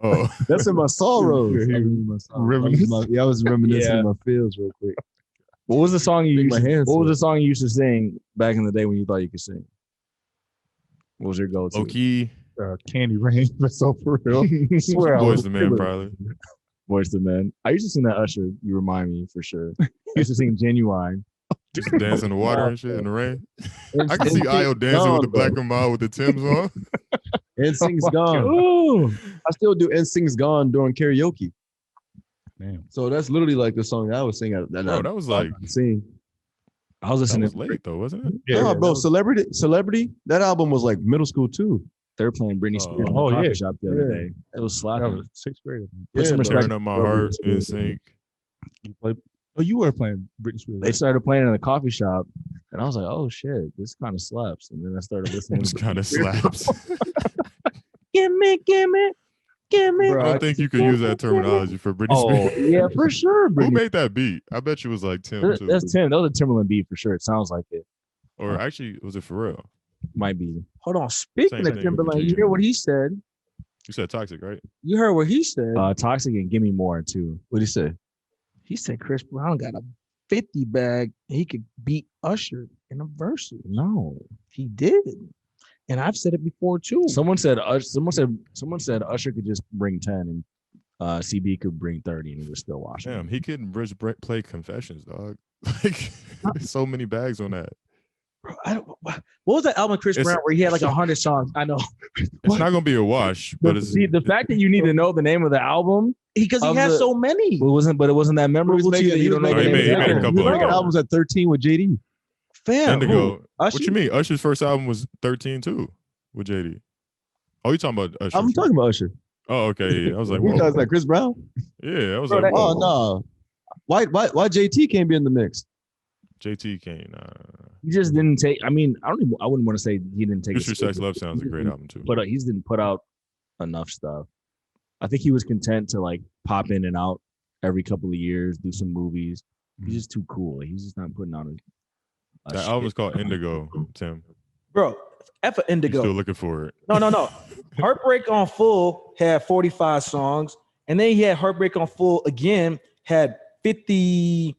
Oh, That's in my sorrows. Yeah, he- I was reminiscing Yeah. of my feels real quick. What was the song you Make used my to, hands What was sweat. the song you used to sing back in the day when you thought you could sing? What was your go-to? low key, Candy Rain, but so for real. Swear I Boys was the Man, probably. Voice the Man. I used to sing that Usher. You remind me for sure. I used to sing Genuine. Just dance in the water and shit in the rain. I can see Io dancing with the black and mild with the Timbs on. NSYNC's gone. Ooh. I still do NSYNC's gone during karaoke. Damn. So that's literally like the song that I was singing. Bro, that was like sing. I was that listening. was late though, wasn't it? Yeah, Nah, bro, Celebrity. That album was like middle school too. They were playing Britney Spears in the Oh, coffee yeah. shop the other Yeah. day. It was that slapping. was 6th grade. Put some bro. respect. Tearing up my heart in sync. You played, oh, you were playing Britney Spears. They started playing in the coffee shop, and I was like, "Oh shit, this kind of slaps." And then I started listening. It kind of slaps. Gimme. Bro, I don't think you could use that terminology for Britney Oh Spears. yeah, for sure. Who Britney. made that beat? I bet you it was like Tim too. That's Tim. That was a Timberland beat for sure. It sounds like it. Or actually, was it for real? Might be. Hold on. Speaking Same of thing with Timberland, you Virginia. hear what he said? You said Toxic, right? You heard what he said? Toxic and Gimme More too. What'd he say? He said Chris Brown got a 50 bag and he could beat Usher in a verse. No, He did. And I've said it before too. someone said Usher could just bring 10 and CB could bring 30 and he was still watching. Damn, he couldn't play Confessions, dog. Like, so many bags on that. Bro, what was that album, Chris It's- Brown, where he had like 100 songs? I know. It's not gonna be a wash, but it's See, the fact that you need to know the name of the album, Because he Of has the- so many. it wasn't that memorable to you that you don't know the he name made- of he the made a album. couple of Making albums at 13 with JD. Fam. Indigo. What Usher? you mean? Usher's first album was 13 too. with JD? Oh, you talking about Usher? I'm talking about Usher. Oh, okay. Yeah. I was like, You whoa. guys like Chris Brown? Yeah, I was Bro, like, Oh whoa. no. Why JT can't be in the mix? JT Kane. He just didn't take. I mean, I wouldn't want to say he didn't take. Future Sex Love sounds a great album too. But he just didn't put out enough stuff. I think he was content to like pop in and out every couple of years, do some movies. He's just too cool. He's just not putting out a That shit. album is called Indigo, Tim. Bro, F a You Indigo. still looking for it? No. Heartbreak on Full had 45 songs, and then he had Heartbreak on Full again, had 50.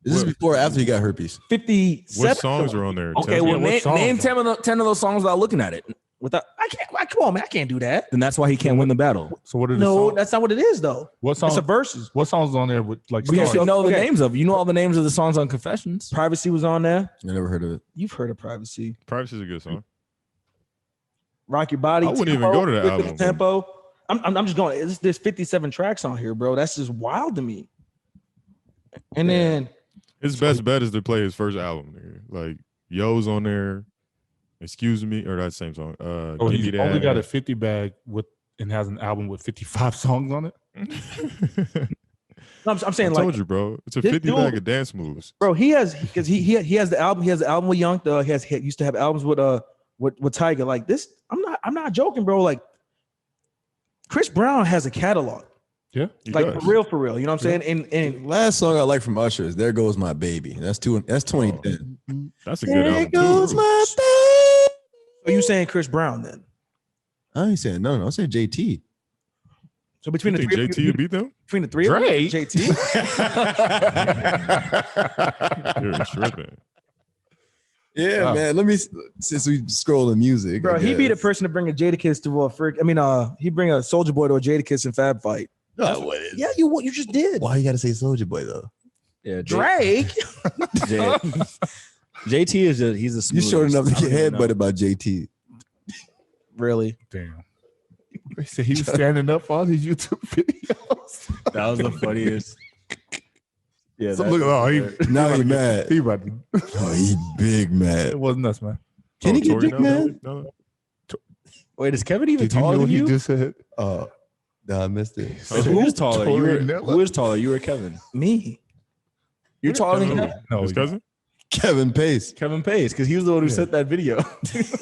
This is before or after he got herpes? 57. What songs are on there? Okay, Tim? well, what songs name are- 10 of those songs without looking at it. Without, I can't. Come on, man. I can't do that. Then that's why he can't win the battle. So what are the No, songs? that's not what it is, though. What It's songs? a verses. What songs on there with like? We stars? should know the Okay. names of. You know all the names of the songs on Confessions. Privacy was on there. I never heard of it. You've heard of Privacy. Privacy is a good song. Rock Your Body. I wouldn't even go to that Rhythm, album. Tempo. I'm just going. There's 57 tracks on here, bro. That's just wild to me. And then His best bet is to play his first album. Nigga. Like Yo's on there. Excuse me, or that same song. Oh, Give Me he's That. only got a 50 bag with and has an album with 55 songs on it. I'm I saying told like, you, bro. It's a this 50 dude- bag of dance moves. bro, he has because he has the album. He has the album with Young Thug. He used to have albums with Tiger. Like this, I'm not joking, bro. Like Chris Brown has a catalog. He Like does. for real. You know what I'm saying? And Last song I like from Usher is "There Goes My Baby." That's 2010. That's a good album. too. my baby. are you saying Chris Brown then? I ain't saying no. I said JT. So between You the think three, JT would beat them? between the three of them, Drake? JT. You're tripping. Yeah, Wow. man. Let me since we scroll the music, Bro, I he be the guess. person to bring a Jadakiss to a freak. I mean, he bring a Soldier Boy to a Jadakiss and Fab fight. No, what is- Yeah, you just did. Why you gotta say Soldier Boy though? Yeah, Drake. JT is just he's a You smooth. short enough to I don't get even know. headbutted by JT. Really? Damn. They said he was standing up for all these YouTube videos. That was the funniest. Yeah, So that- look, oh, he Now he mad. he about to- Oh, he big mad. it wasn't us, man. Can he get Tory big Nelson? mad? No. Wait, is Kevin even Did you taller know than he you? just said? Oh, no, I missed it. Wait, who is taller? You Tory were, Nelson? who is taller? You or Kevin? Me. You're taller than Who? Kevin? No, His cousin? Kevin Pace. Kevin Pace, because he was the one who Yeah. sent that video.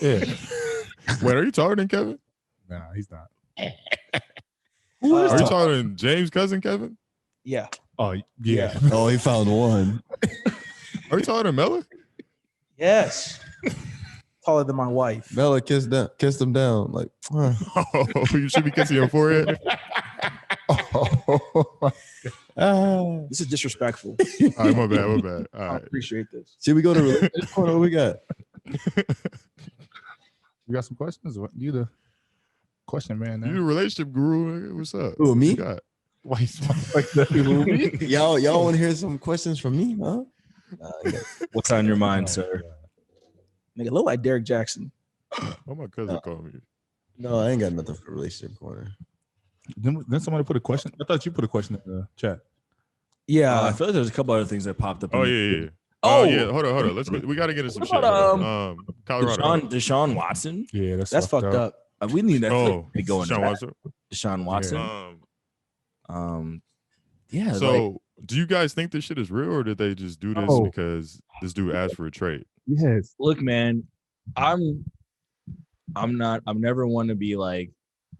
Yeah. Wait, are you taller than Kevin? Nah, he's not. Who is Are you that? taller than James' cousin, Kevin? Yeah. Oh, yeah. Oh, he found one. Are you taller than Mella? Yes. Taller than my wife. Bella kissed him down. Like, Oh, you should be kissing your forehead. This is disrespectful. All right, my bad. All I right. appreciate this. should we go to relationship corner? What we got? You got some questions? What- You the question man You the now. relationship guru. Nigga. What's up? Who, What me? you got? Why you smile like that? y'all want to hear some questions from me? Huh? What's on your mind, sir? Nigga, look like Derek Jackson. Oh, my cousin called me. No, I ain't got nothing for relationship corner. Then somebody put a question. I thought you put a question in the chat. Yeah. I feel like there's a couple other things that popped up. Oh, in the- yeah. Oh. Yeah. Hold on. Let's go. We got to get into some What shit. about, Colorado. Deshaun Watson. Yeah, That's fucked up. We need that Oh, to go into Deshaun that. Watson. Deshaun Watson. Yeah. So, like, do you guys think this shit is real, or did they just do this Oh. because this dude asked for a trade? Yes. look, man, I'm never one to be like,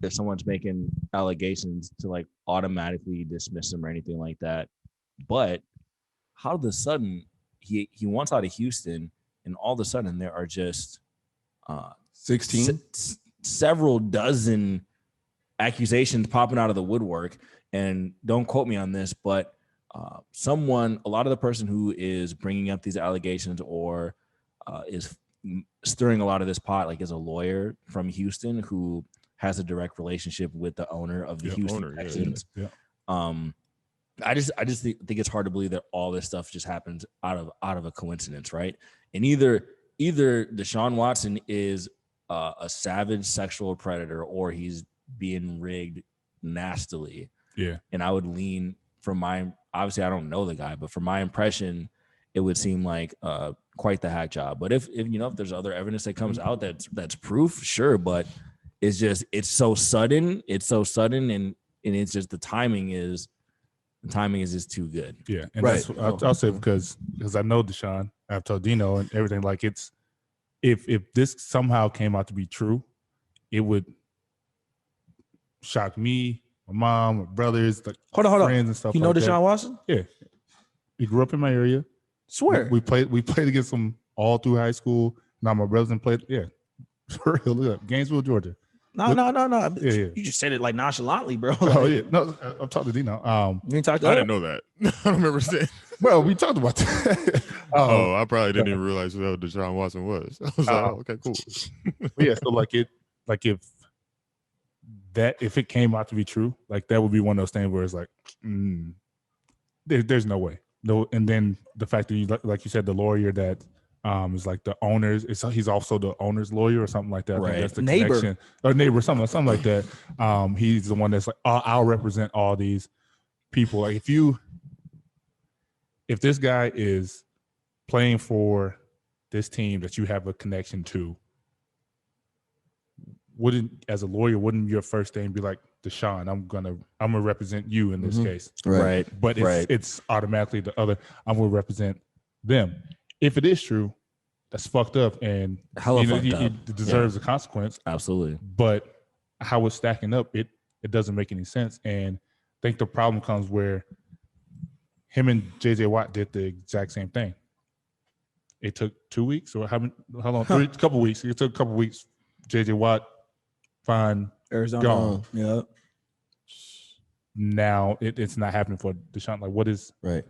if someone's making allegations to like automatically dismiss them or anything like that. But how of a sudden he wants out of Houston, and all of a sudden there are just 16. several dozen accusations popping out of the woodwork. And don't quote me on this, but a lot of the person who is bringing up these allegations or is stirring a lot of this pot, like, is a lawyer from Houston who has a direct relationship with the owner of the Houston owner, yeah, Texans. Yeah. I just think it's hard to believe that all this stuff just happens out of a coincidence, right? And either Deshaun Watson is a savage sexual predator, or he's being rigged nastily. Yeah. And I would lean from obviously I don't know the guy, but from my impression, it would seem like quite the hack job. But if there's other evidence that comes out that's proof, sure. But it's so sudden. It's so sudden, and it's just the timing is just too good. Yeah, and that's I'll say because I know Deshaun, I've told Dino and everything. Like it's if this somehow came out to be true, it would shock me, my mom, my brothers, like hold on. friends and stuff. You know like Deshaun Waston? Yeah, he grew up in my area. Swear. We played against him all through high school. Now my brothers and played. Yeah, for real. Look up Gainesville, Georgia. No. Yeah. You just said it like nonchalantly, bro. Oh yeah, no, I'm talking to Dino. You ain't talk to I her? didn't know that. I don't remember saying. Well, we talked about that. I probably didn't even realize who Deshaun Watson was. I was like, okay, cool. Yeah, so if it came out to be true, like that would be one of those things where it's like, there's no way. No, and then the fact that you, like you said, the lawyer that is like the owners. He's also the owner's lawyer or something like that. Right. That's the Neighbor. connection. Or neighbor, something like that. He's the one that's like, I'll represent all these people. Like if this guy is playing for this team that you have a connection to, as a lawyer, wouldn't your first thing be like, Deshaun, I'm gonna represent you in this case. Right. But it's automatically the other, I'm gonna represent them. If it is true, that's fucked up, and it deserves a consequence. Absolutely. But how it's stacking up, it doesn't make any sense. And I think the problem comes where him and JJ Watt did the exact same thing. It took 2 weeks or how long? A couple weeks. It took a couple weeks. JJ Watt find Arizona. gone. Yeah. Now it's not happening for Deshaun. Like, what is Right.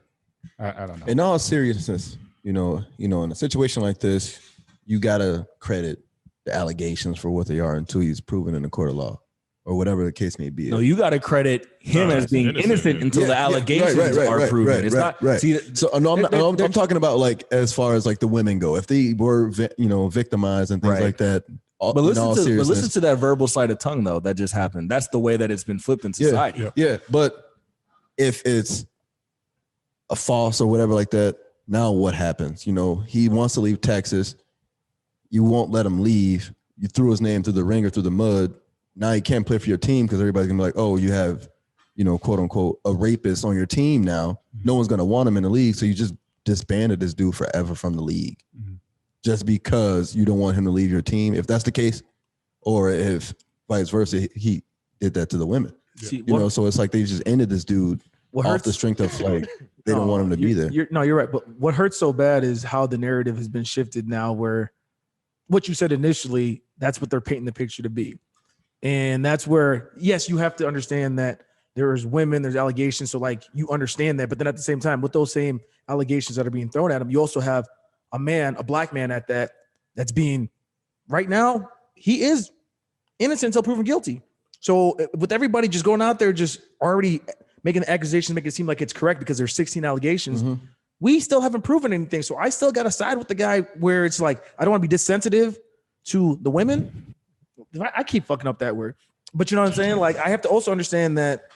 I don't know. In all seriousness, in a situation like this, you gotta credit the allegations for what they are until he's proven in a court of law, or whatever the case may be. No, you got to credit him as being innocent until the allegations are proven. It's not right. See, So I'm talking about like as far as like the women go. If they were victimized and things like that. But listen to that verbal sleight of tongue though that just happened. That's the way that it's been flipped in society. Yeah, but if it's a false or whatever like that, now what happens? He wants to leave Texas. You won't let him leave. You threw his name through the ringer, through the mud. Now he can't play for your team because everybody's gonna be like, oh, you have, quote unquote, a rapist on your team now. No one's gonna want him in the league. So you just disbanded this dude forever from the league. Just because you don't want him to leave your team, if that's the case, or if vice versa, he did that to the women. See, So it's like they just ended this dude off the strength of like they don't want him to be there. You're right. But what hurts so bad is how the narrative has been shifted now, where what you said initially, that's what they're painting the picture to be. And that's where, yes, you have to understand that there's women, there's allegations. So like you understand that, but then at the same time, with those same allegations that are being thrown at him, you also have a black man at that's being, right now, he is innocent until proven guilty. So with everybody just going out there, just already making the accusations, make it seem like it's correct because there's 16 allegations, we still haven't proven anything. So I still got to side with the guy where it's like, I don't want to be dissensitive to the women. I keep fucking up that word, but you know what I'm saying? Like I have to also understand that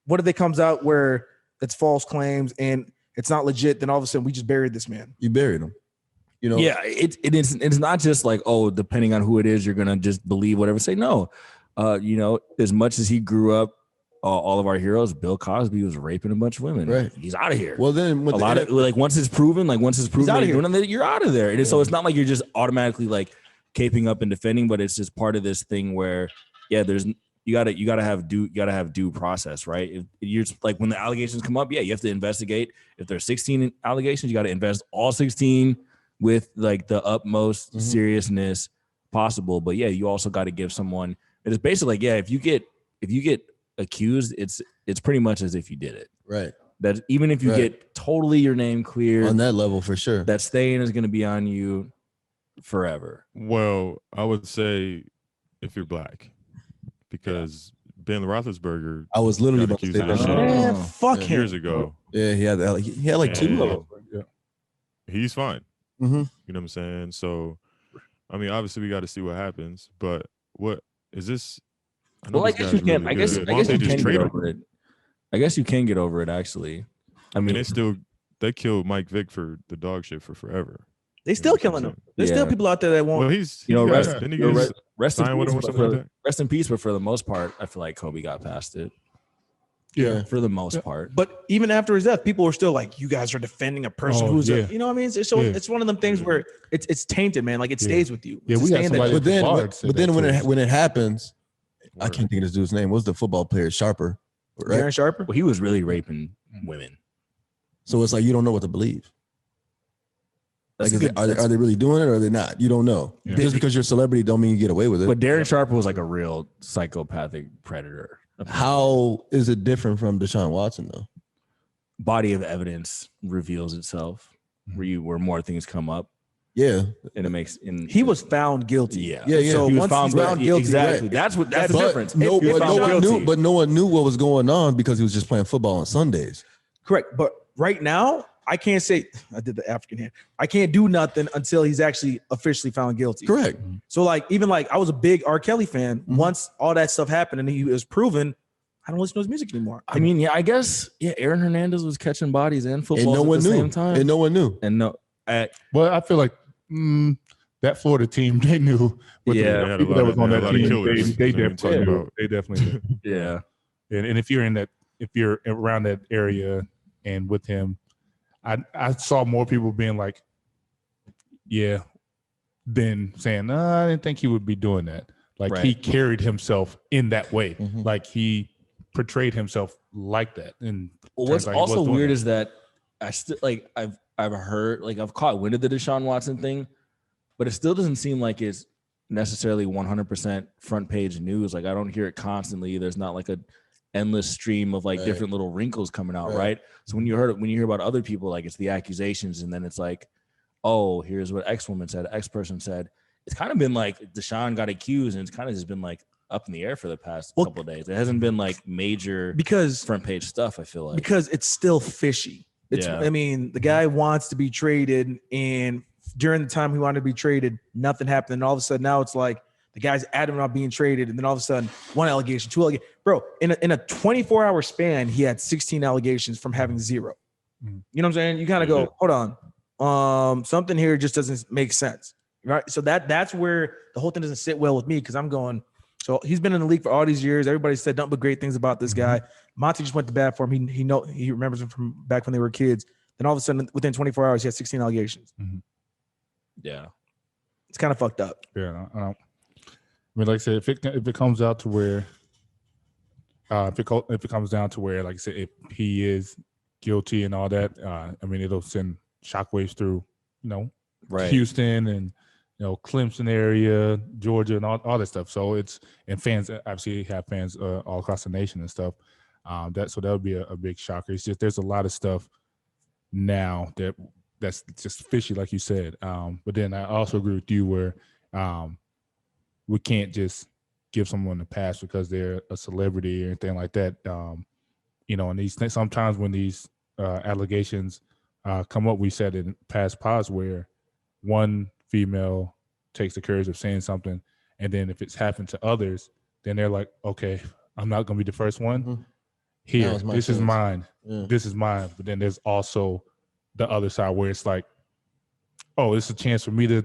what if it comes out where it's false claims and it's not legit, then all of a sudden we just buried this man. You buried him. Yeah, it's not just like, oh, depending on who it is, you're gonna just believe whatever. Say no. As much as he grew up, all of our heroes, Bill Cosby was raping a bunch of women. Right. He's out of here. Well, then once it's proven, you're out of there. And so it's not like you're just automatically like caping up and defending, but it's just part of this thing where, you gotta have due process, right? If you're just, like when the allegations come up, you have to investigate. If there's 16 allegations, you got to invest all 16 with like the utmost seriousness possible. But you also got to give someone. It's basically like, if you get accused, it's pretty much as if you did it. Right. That even if you get totally your name cleared on that level, for sure, that stain is going to be on you forever. Well, I would say if you're black, because Ben Roethlisberger, I was literally got about to say accused of that. that shit Man, fuck him. years ago. Yeah, he had like two of them. He's fine. Mm-hmm. You know what I'm saying? So, I mean, obviously we got to see what happens. But what is this? I guess you can. I guess you can get over it. I guess you can get over it. Actually, I mean, they they killed Mike Vick for the dog shit for forever. They still killing him. There's still people out there that won't. Well, he's rest didn't he get rest in signed with peace. him or something like that? Rest in peace. But for the most part, I feel like Kobe got past it. Yeah. For the most part. But even after his death, people were still like, "You guys are defending a person who's yeah. you know what I mean?" It's one of them things where it's tainted, man. Like it stays with you. Yeah, It's we got staying somebody- that- But then that too. when it happens, I Word. can't think of this dude's name. What's the football player? Sharper, right? Darren Sharper. Well, he was really raping women. So it's like you don't know what to believe. Like, That's good. are they really doing it or are they not? You don't know. Yeah. Just because you're a celebrity don't mean you get away with it. But Darren Sharper was like a real psychopathic predator. How is it different from Deshaun Watson though? Body of evidence reveals itself where more things come up, Yeah, and it makes He was found guilty. yeah. Yeah, yeah. So He was once found he's found guilty. guilty, Exactly. right. That's the but difference. no, He was but found no one guilty. knew. But no one knew what was going on because he was just playing football on Sundays. correct. But right now, I can't say I did the African hand. I can't do nothing until he's actually officially found guilty. Correct. So like even like I was a big R. Kelly fan. Mhm. Once all that stuff happened and he was proven, I don't listen to his music anymore. I mean, yeah, I guess, yeah, Aaron Hernandez was catching bodies and football And no one at the knew. same time. And no one knew. Well, I feel like that Florida team, they knew. With Yeah. the They had a people lot that of- was on they had that a lot of team. killers. They They didn't definitely talk knew. about- They definitely knew. yeah. And if you're around that area and with him, I saw more people being like, yeah, than saying, I didn't think he would be doing that. Like Right. he carried himself in that way. Mhm. Like he portrayed himself like that. And Well, turns what's out he was also doing weird that. is that I still like I've heard, like, I've caught wind of the Deshaun Watson thing, but it still doesn't seem like it's necessarily 100% front page news. Like I don't hear it constantly. There's not like a endless stream of like Right. different little wrinkles coming out, Right. right? So when you hear about other people, like it's the accusations, and then it's like, oh, here's what X woman said, X person said. It's kind of been like Deshaun got accused, and it's kind of just been like up in the air for the past couple of days. It hasn't been like major because front page stuff, I feel like. because it's still fishy. It's Yeah. I mean, the guy wants to be traded, and during the time he wanted to be traded, nothing happened. And all of a sudden now it's like the guy's adamant about being traded, and then all of a sudden one allegation, two allegations. Bro, in a 24-hour span, he had 16 allegations from having zero. Mhm. You know what I'm saying? You kind of go, hold on. Something here just doesn't make sense. Right. So that's where the whole thing doesn't sit well with me, because I'm going, so he's been in the league for all these years. Everybody said nothing but great things about this guy. Monty just went to bat for him. He remembers him from back when they were kids. Then all of a sudden, within 24 hours, he had 16 allegations. Yeah. It's kind of fucked up. Yeah, I mean, like I said, if it comes out to where, if it comes down to where, like I said, if he is guilty and all that, I mean, it'll send shockwaves through, Right. Houston and Clemson area, Georgia, and all that stuff. So and fans obviously have fans all across the nation and stuff. So that would be a big shocker. It's just there's a lot of stuff now that's just fishy, like you said. But then I also agree with you where we can't just give someone a pass because they're a celebrity or anything like that. And these sometimes when these allegations come up, we said in past pods where one female takes the courage of saying something, and then if it's happened to others, then they're like, okay, I'm not going to be the first one. Mhm. Here, Now it's my this is chance. mine. Yeah. This is mine. But then there's also the other side where it's like, oh, it's a chance for me to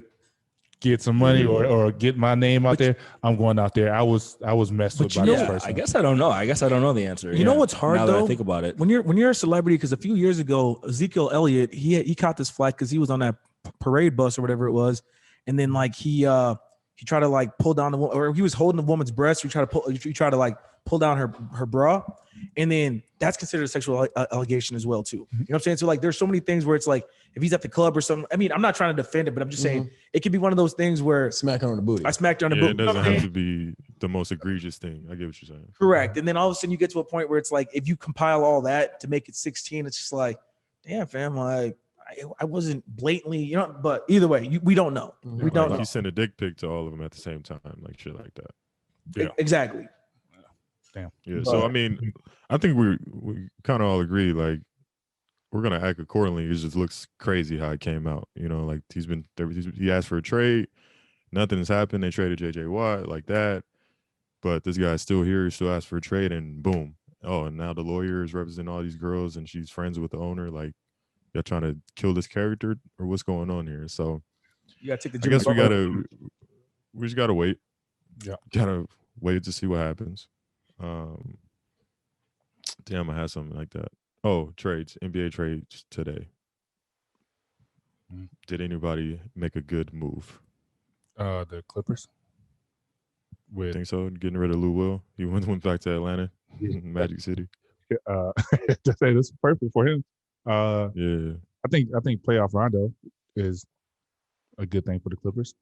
get some money or get my name out there. I'm going out there. I was messed with by this person. I guess I don't know. I don't know the answer. You know what's hard, now that though? I think about it. When you're a celebrity, because a few years ago, Ezekiel Elliott, he caught this flack because he was on that parade bus or whatever it was, and then like he tried to like pull down or he was holding the woman's breast. He tried to like pull down her bra, and then that's considered a sexual allegation as well too. You know what I'm saying? So like, there's so many things where it's like if he's at the club or something. I mean, I'm not trying to defend it, but I'm just saying it could be one of those things where Smack her on the booty. I smacked her on the Yeah, boot. it doesn't have to be the most egregious thing. I get what you're saying. Correct. And then all of a sudden you get to a point where it's like, if you compile all that to make it 16, it's just like, damn, fam, like I wasn't blatantly, but either way, we don't know. Mhm. We don't Like know. he sent a dick pic to all of them at the same time, like shit like that. Yeah. Exactly. Yeah. So I mean, I think we kind of all agree, like we're gonna act accordingly. It just looks crazy how it came out. Like he asked for a trade, nothing has happened. They traded JJ Watt like that, but this guy's still here. He still asked for a trade, and boom. Oh, and now the lawyer is representing all these girls, and she's friends with the owner. Like, y'all trying to kill this character or what's going on here? So You gotta take the I guess Jimmy we just gotta wait. Yeah. Gotta wait to see what happens. Damn, I had something like that. Oh, trades, NBA trades today. Did anybody make a good move? The Clippers. I think so. Getting rid of Lou Will. He went back to Atlanta, Magic City. To say this is perfect for him. Yeah. I think playoff Rondo is a good thing for the Clippers.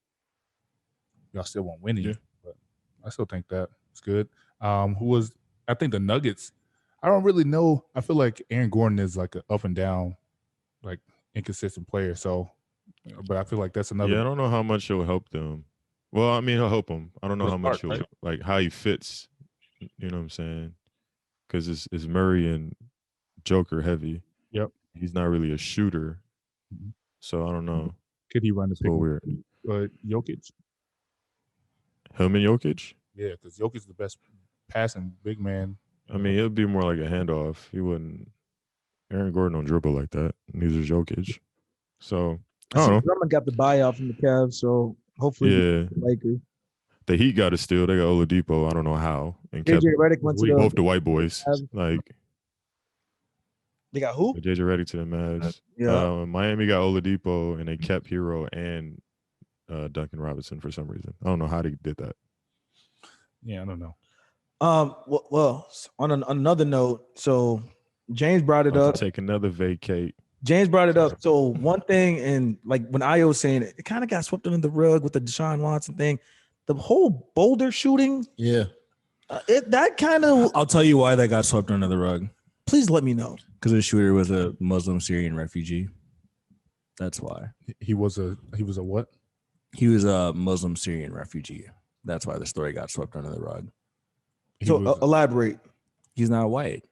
Y'all still won't win it, but I still think that it's good. I think the Nuggets. I don't really know. I feel like Aaron Gordon is like an up and down, like inconsistent player. So, but I feel like that's another. Yeah, I don't know how much he'll help them. Well, I mean, he'll help them. I don't know how much he'll like how he fits. You know what I'm saying? Because it's Murray and Joker heavy. Yep. He's not really a shooter, so I don't know. Could he run the pick? Weird. Jokic. Him and Jokic? Yeah, because Jokic is the best passing big man. I mean, it'd be more like a handoff. He wouldn't. Aaron Gordon don't dribble like that. Neither is Jokic. So I don't know. Drummond got the buyout from the Cavs, so hopefully, yeah. Lakers. The Heat got a steal. They got Oladipo. I don't know how. And JJ Redick went to both the white boys. Like they got who? JJ Redick to the Mavs. Yeah. Miami got Oladipo, and they kept Hero and Duncan Robinson for some reason. I don't know how they did that. Yeah, I don't know. Well, on another note, so James brought it up. Take another vacate. James brought it up. So one thing, and like when Io was saying it kind of got swept under the rug with the Deshaun Watson thing. The whole Boulder shooting, that kind of. I'll tell you why that got swept under the rug. Please let me know. Because the shooter was a Muslim Syrian refugee. That's why. He was a what? He was a Muslim Syrian refugee. That's why the story got swept under the rug. So elaborate. He's not white.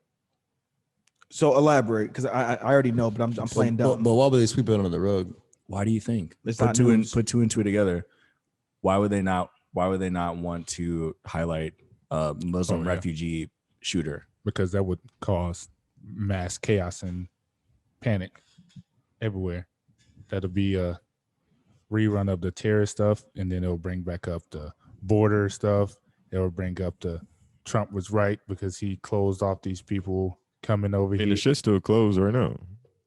So elaborate, because I already know, but I'm playing dumb. But why would they sweep it under the rug? Why do you think? It's put not two news. and two together. Why would they not want to highlight a Muslim refugee shooter? Because that would cause mass chaos and panic everywhere. That'll be a rerun of the terrorist stuff, and then it'll bring back up the border stuff. It'll bring up the Trump was right because he closed off these people coming over here. And the shit's still closed right now.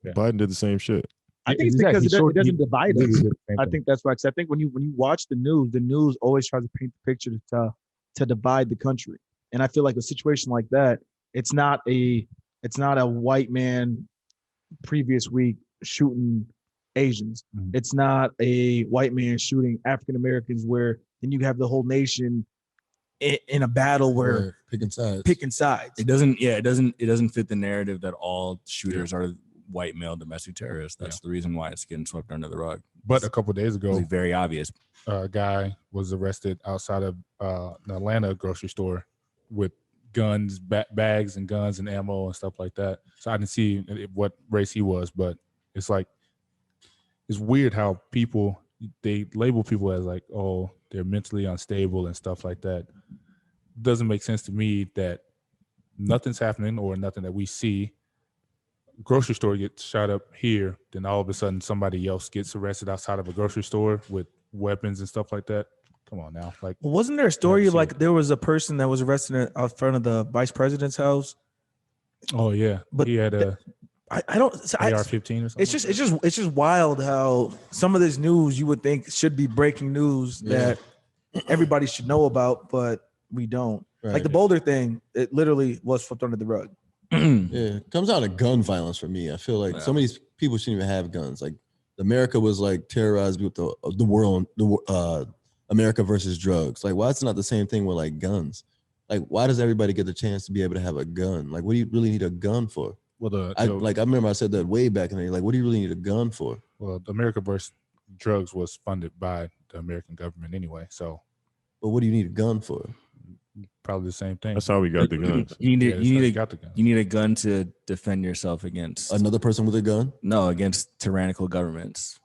Yeah. Biden did the same shit. I think it's because it doesn't divide us. I think that's right. Because I think when you watch the news always tries to paint the picture to divide the country. And I feel like a situation like that, it's not a white man previous week shooting Asians. Mm-hmm. It's not a white man shooting African Americans, where then you have the whole nation in a battle where picking sides. It doesn't fit the narrative that all shooters are white male domestic terrorists. That's the reason why it's getting swept under the rug. But a couple of days ago, very obvious. A guy was arrested outside of an Atlanta grocery store with guns, bags and guns and ammo and stuff like that. So I didn't see what race he was, but it's like, it's weird how they label people as like, oh, they're mentally unstable and stuff like that. Doesn't make sense to me that nothing's happening or nothing that we see. Grocery store gets shot up here, then all of a sudden somebody else gets arrested outside of a grocery store with weapons and stuff like that. Come on now. Like, well, wasn't there a story like there was a person that was arrested out front of the vice president's house? Oh yeah, but he had a AR-15 or something. It's just wild how some of this news you would think should be breaking news that everybody should know about, but we don't. Right. Like the Boulder thing, it literally was swept under the rug. It comes down to gun violence for me. I feel like some of these people shouldn't even have guns. Like America was like terrorized with the world, America versus drugs. Like, why it's not the same thing with like guns? Like, why does everybody get the chance to be able to have a gun? Like, what do you really need a gun for? Well, I remember I said that way back in the day. Like, what do you really need a gun for? Well, the America versus drugs was funded by the American government anyway. So, but what do you need a gun for? Probably the same thing. That's how we got the guns. You need a gun to defend yourself against another person with a gun? No, against tyrannical governments.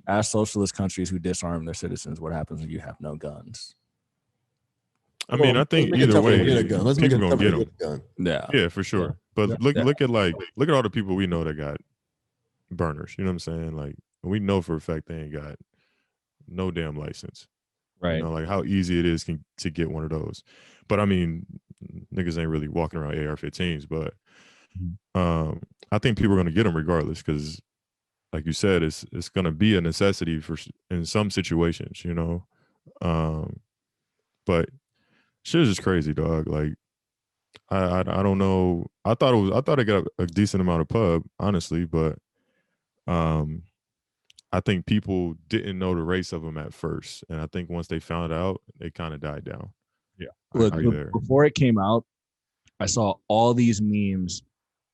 Ask socialist countries who disarm their citizens what happens when you have no guns. I mean, I think either way, let's make it tougher to get a gun. Yeah, yeah, for sure. But look at all the people we know that got burners. You know what I'm saying? Like, we know for a fact they ain't got no damn license. Right. You know, like how easy it is to get one of those. But I mean, niggas ain't really walking around AR-15s, but I think people are going to get them regardless because, like you said, it's going to be a necessity for in some situations, you know. But shit is just crazy, dog. Like, I don't know. I thought it got a decent amount of pub, honestly, but I think people didn't know the race of them at first, and I think once they found out, they kind of died down. Yeah, Look, before it came out, I saw all these memes,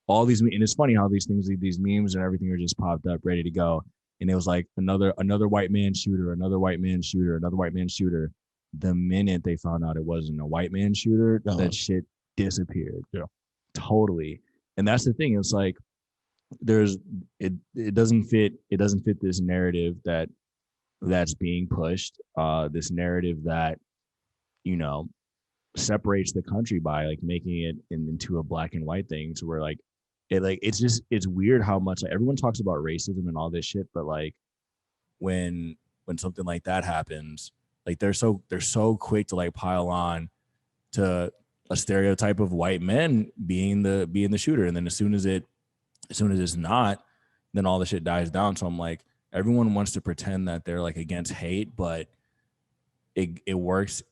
and it's funny how these memes and everything are just popped up, ready to go. And it was like another white man shooter, another white man shooter, another white man shooter. The minute they found out it wasn't a white man shooter, that shit disappeared. Yeah, totally. And that's the thing. It's like it doesn't fit this narrative that's being pushed. This narrative that, you know, separates the country by like making it into a black and white thing, to where like it's weird how much like, everyone talks about racism and all this shit, but like when something like that happens, like they're so quick to like pile on to a stereotype of white men being the shooter, and then as soon as it's not, then all the shit dies down. So I'm like, everyone wants to pretend that they're like against hate, but it works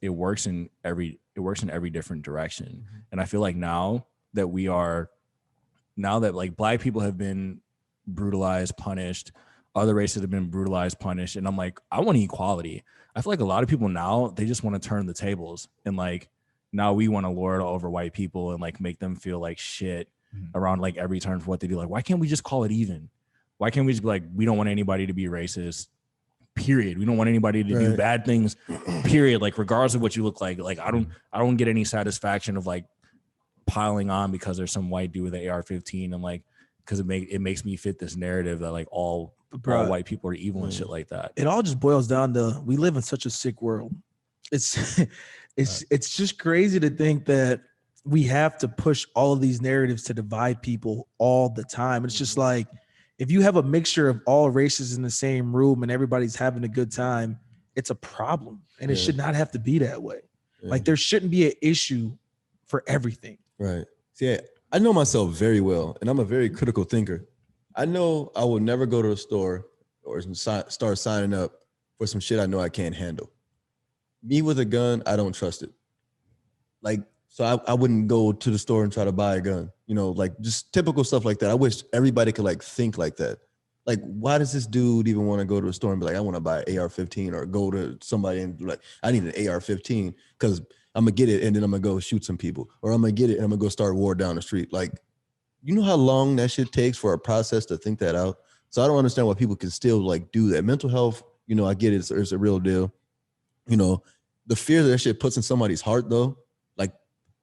in every different direction. And I feel like now that like black people have been brutalized, punished, other races have been brutalized, punished, and I'm like, I want equality. I feel like a lot of people now, they just want to turn the tables, and like now we want to lord over white people and like make them feel like shit around like every turn for what they do. Like, why can't we just call it even? Why can't we just be like, we don't want anybody to be racist, period. We don't want anybody to do bad things, period. Like, regardless of what you look like I don't get any satisfaction of like piling on because there's some white dude with an AR-15, and like, because it makes me fit this narrative that like all white people are evil and shit like that. It all just boils down to, we live in such a sick world. It's just crazy to think that we have to push all of these narratives to divide people all the time. It's just like, if you have a mixture of all races in the same room and everybody's having a good time, it's a problem. And it should not have to be that way. Like, there shouldn't be an issue for everything. Right. See, I know myself very well, and I'm a very critical thinker. I know I will never go to a store or start signing up for some shit I know I can't handle. Me with a gun, I don't trust it. Like, so I wouldn't go to the store and try to buy a gun, you know, like just typical stuff like that. I wish everybody could like think like that. Like, why does this dude even want to go to a store and be like, I want to buy an AR-15, or go to somebody and be like, I need an AR-15 because I'm going to get it and then I'm going to go shoot some people, or I'm going to get it and I'm going to go start a war down the street. Like, you know how long that shit takes for a process to think that out? So I don't understand why people can still like do that. Mental health, you know, I get it. It's a real deal. You know, the fear that shit puts in somebody's heart though, like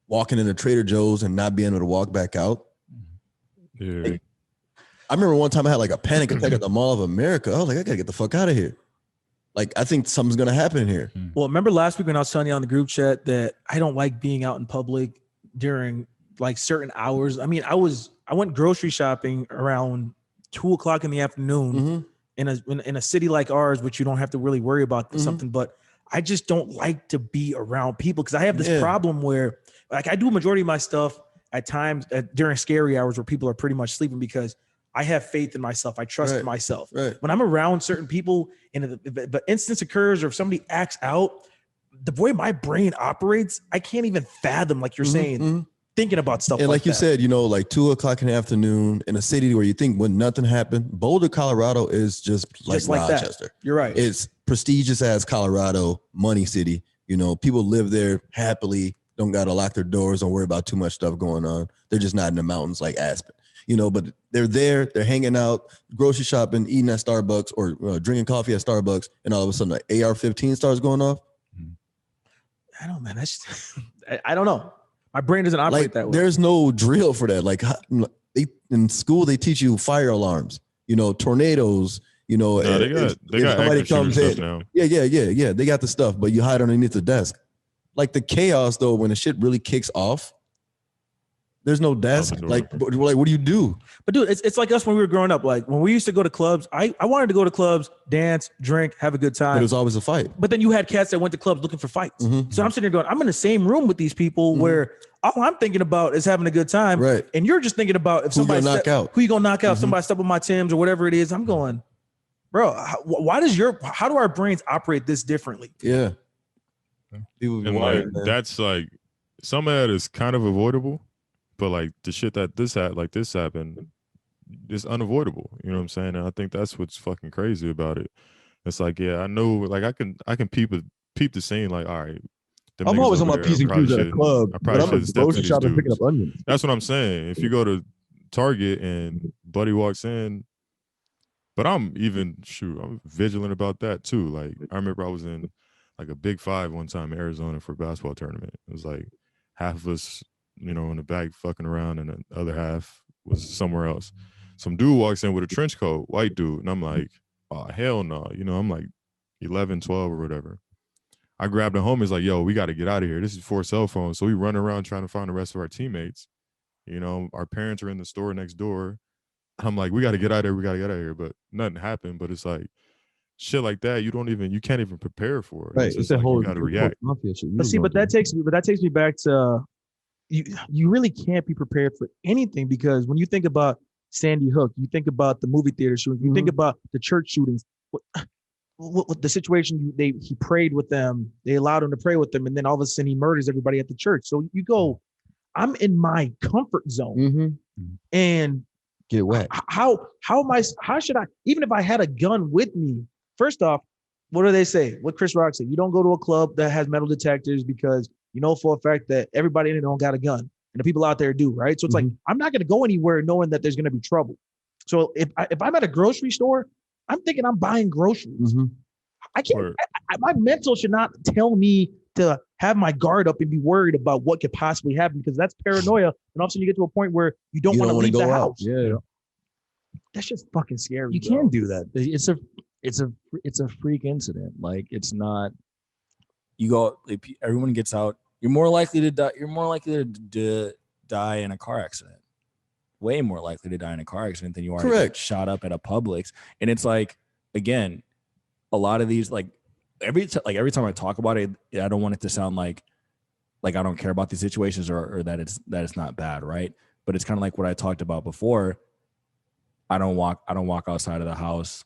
walking into Trader Joe's and not being able to walk back out. Yeah. Like, I remember one time I had like a panic attack at the Mall of America. I was like, I gotta get the fuck out of here. Like, I think something's gonna happen here. Well, remember last week when I was telling you on the group chat that I don't like being out in public during like certain hours. I mean, I went grocery shopping around 2:00 in the afternoon in a city like ours, which you don't have to really worry about something, but I just don't like to be around people because I have this problem where like I do a majority of my stuff at times during scary hours where people are pretty much sleeping, because I have faith in myself. I trust myself. Right. When I'm around certain people and if the instance occurs or if somebody acts out, the way my brain operates, I can't even fathom, like you're saying, thinking about stuff and like you that. said, you know, like 2:00 in the afternoon in a city where you think when nothing happened. Boulder, Colorado is just like Rochester. That. You're right. It's prestigious as Colorado, money city. You know, people live there happily, don't got to lock their doors, don't worry about too much stuff going on. They're just not in the mountains like Aspen, you know, but they're there, they're hanging out, grocery shopping, eating at Starbucks, or drinking coffee at Starbucks, and all of a sudden an AR-15 starts going off. I don't know, man. I don't know. My brain doesn't operate like, that way. There's no drill for that. Like, in school, they teach you fire alarms, you know, tornadoes, you know. No, they got somebody comes in. Now. Yeah. They got the stuff, but you hide underneath the desk. Like the chaos, though, when the shit really kicks off, There's no desk. Out the door. Like, what do you do? But dude, it's like us when we were growing up. Like when we used to go to clubs, I wanted to go to clubs, dance, drink, have a good But time. it was always a fight. But then you had cats that went to clubs looking for fights. Mhm. So I'm sitting there going, I'm in the same room with these people where all I'm thinking about is having a good time. Right. And you're just thinking about if Who you somebody gonna knock out? who you gonna knock out, Mhm. somebody step on my Timbs or whatever it is. I'm going, bro, how do our brains operate this differently? Yeah. People be And like wired, man. that's like some of that is kind of avoidable, but like the shit that this happened is unavoidable. You know what I'm saying? And I think that's what's fucking crazy about it. It's like, yeah, I know, like I can peep the scene. Like, all right, them I'm niggas always on over my there, P's I and probably Q's at a should- club, I but probably I'm should at have the stepped to grocery these shop and picking dudes. up onions. That's what I'm saying. If you go to Target and Buddy walks in, but I'm vigilant about that too. Like I remember I was in like a Big Five one time in Arizona for a basketball tournament. It was like half of us, in the back fucking around, and the other half was somewhere else. Some dude walks in with a trench coat, white dude, and I'm like, oh hell no. I'm like 11, 12 or whatever. I grabbed a homie, like, yo, we got to get out of here. This is 4 cell phones. So we run around trying to find the rest of our teammates. Our parents are in the store next door. I'm like, we got to get out of here. We got to get out of here. But nothing happened. But it's like shit like that. You can't even prepare for it. Right. It's It's just that like whole you got to react. mafia shit. But see, but that takes me back to you really can't be prepared for anything, because when you think about Sandy Hook, you think about the movie theater shooting, you think about the church shootings. What the situation, he prayed with them, they allowed him to pray with them, and then all of a sudden he murders everybody at the church. So you go, I'm in my comfort zone, and Get wet. how should I, even if I had a gun with me? First off, what do they say? What Chris Rock said? You don't go to a club that has metal detectors because you know for a fact that everybody in it don't got a gun, and the people out there do, right? So it's like I'm not going to go anywhere knowing that there's going to be trouble. So if I'm at a grocery store, I'm thinking I'm buying groceries. I can't. My mental should not tell me to have my guard up and be worried about what could possibly happen, because that's paranoia. And all of a sudden you get to a point where you don't want to leave the house. Yeah. That's just fucking scary. You bro. can't do that. It's a freak incident. Like it's not. You go. Everyone gets out. You're more likely to die. You're more likely to die in a car accident. Way more likely to die in a car accident than you are to get shot up at a Publix. And it's like, again, a lot of these, like every time I talk about it, I don't want it to sound like I don't care about these situations or that it's not bad, right? But it's kind of like what I talked about before. I don't walk outside of the house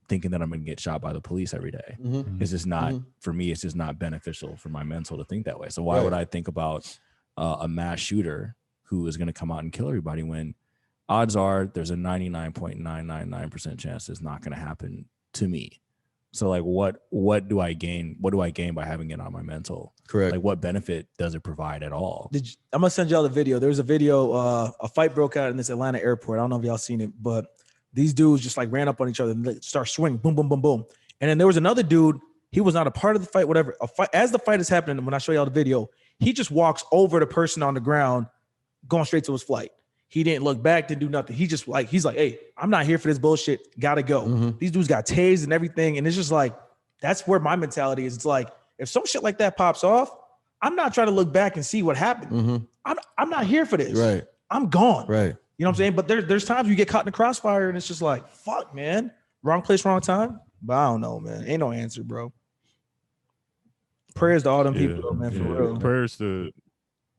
thinking that I'm going to get shot by the police every day. It's just not for me. It's just not beneficial for my mental to think that way. So why would I think about a mass shooter who is going to come out and kill everybody when odds are there's a 99.999% chance it's not going to happen to me? So like, what do I gain? What do I gain by having it on my mental? Correct. Like, what benefit does it provide at all? I'm gonna send y'all the video. There was a video. A fight broke out in this Atlanta airport. I don't know if y'all seen it, but these dudes just like ran up on each other and they start swinging, boom, boom, boom, boom. And then there was another dude. He was not a part of the fight. Whatever. As the fight is happening, when I show y'all the video, he just walks over the person on the ground, going straight to his flight. He didn't look back, didn't do nothing. He's like, hey, I'm not here for this bullshit. Gotta go. These dudes got tased and everything. And it's just like, that's where my mentality is. It's like, if some shit like that pops off, I'm not trying to look back and see what happened. I'm not here for this. Right. I'm gone. Right. You know what I'm saying? But there's times you get caught in the crossfire and it's just like, fuck, man. Wrong place, wrong time. But I don't know, man. Ain't no answer, bro. Prayers to all them people, though, man, for real. Prayers to,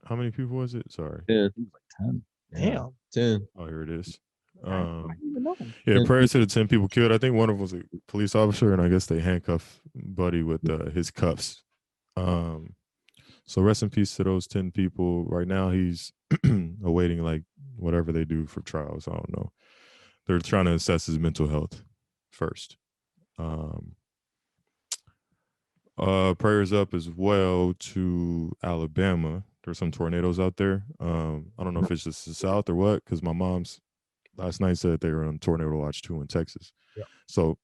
how many people was it? Sorry. Yeah. 10. Damn. 10. Oh, here it is. I didn't even know. Yeah, prayers to the 10 people killed. I think one of them was a police officer, and I guess they handcuffed Buddy with his cuffs. So rest in peace to those 10 people. Right now, he's awaiting like whatever they do for trials. I don't know. They're trying to assess his mental health first. Prayers up as well to Alabama. There's some tornadoes out there. I don't know if it's just the South or what, because my mom's last night said they were on tornado watch 2 in Texas. Yeah. So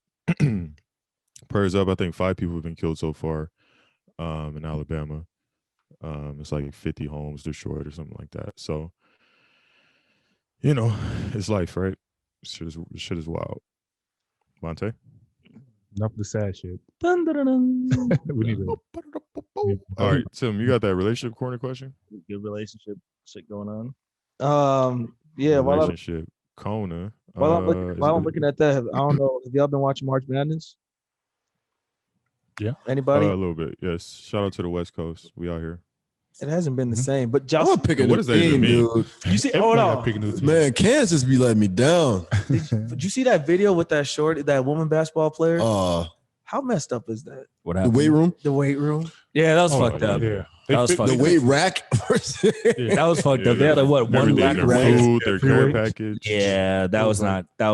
prayers up. I think 5 people have been killed so far in Alabama. It's like 50 homes destroyed or something like that. So, it's life, right? Shit is wild. Monte? Enough of the sad shit. Dun, dun, dun, dun. We need to. All right, Tim, you got that relationship corner question? Good relationship shit going on. Yeah. relationship. Kona. While I'm looking at that, I don't know. Have y'all been watching March Madness? Yeah. Anybody? A little bit, yes. Shout out to the West Coast. We out here. It hasn't been the same. But I'm Josh, gonna pick a What new does that even team, mean? dude. you see? Hold Everybody gotta on. pick a new team. Man, Kansas be letting me down. Did you see that video with that woman basketball player? Uh, How messed up is that? What the happened? weight room, The weight room. Yeah, that was Oh, fucked up. Yeah. That was fucked the up. weight rack. Yeah. That was fucked up. They had like what one Everything, rack their rack. food, their care Weights. package. Yeah, that was not. That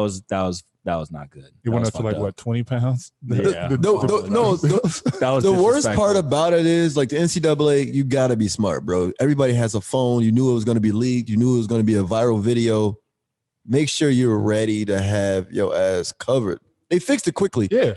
was not good. It That went was up to like fucked what 20 pounds. Yeah. No, That was the worst disrespectful. part about it is like the NCAA, you gotta be smart, bro. Everybody has a phone. You knew it was gonna be leaked. You knew it was gonna be a viral video. Make sure you're ready to have your ass covered. They fixed it quickly, Yeah.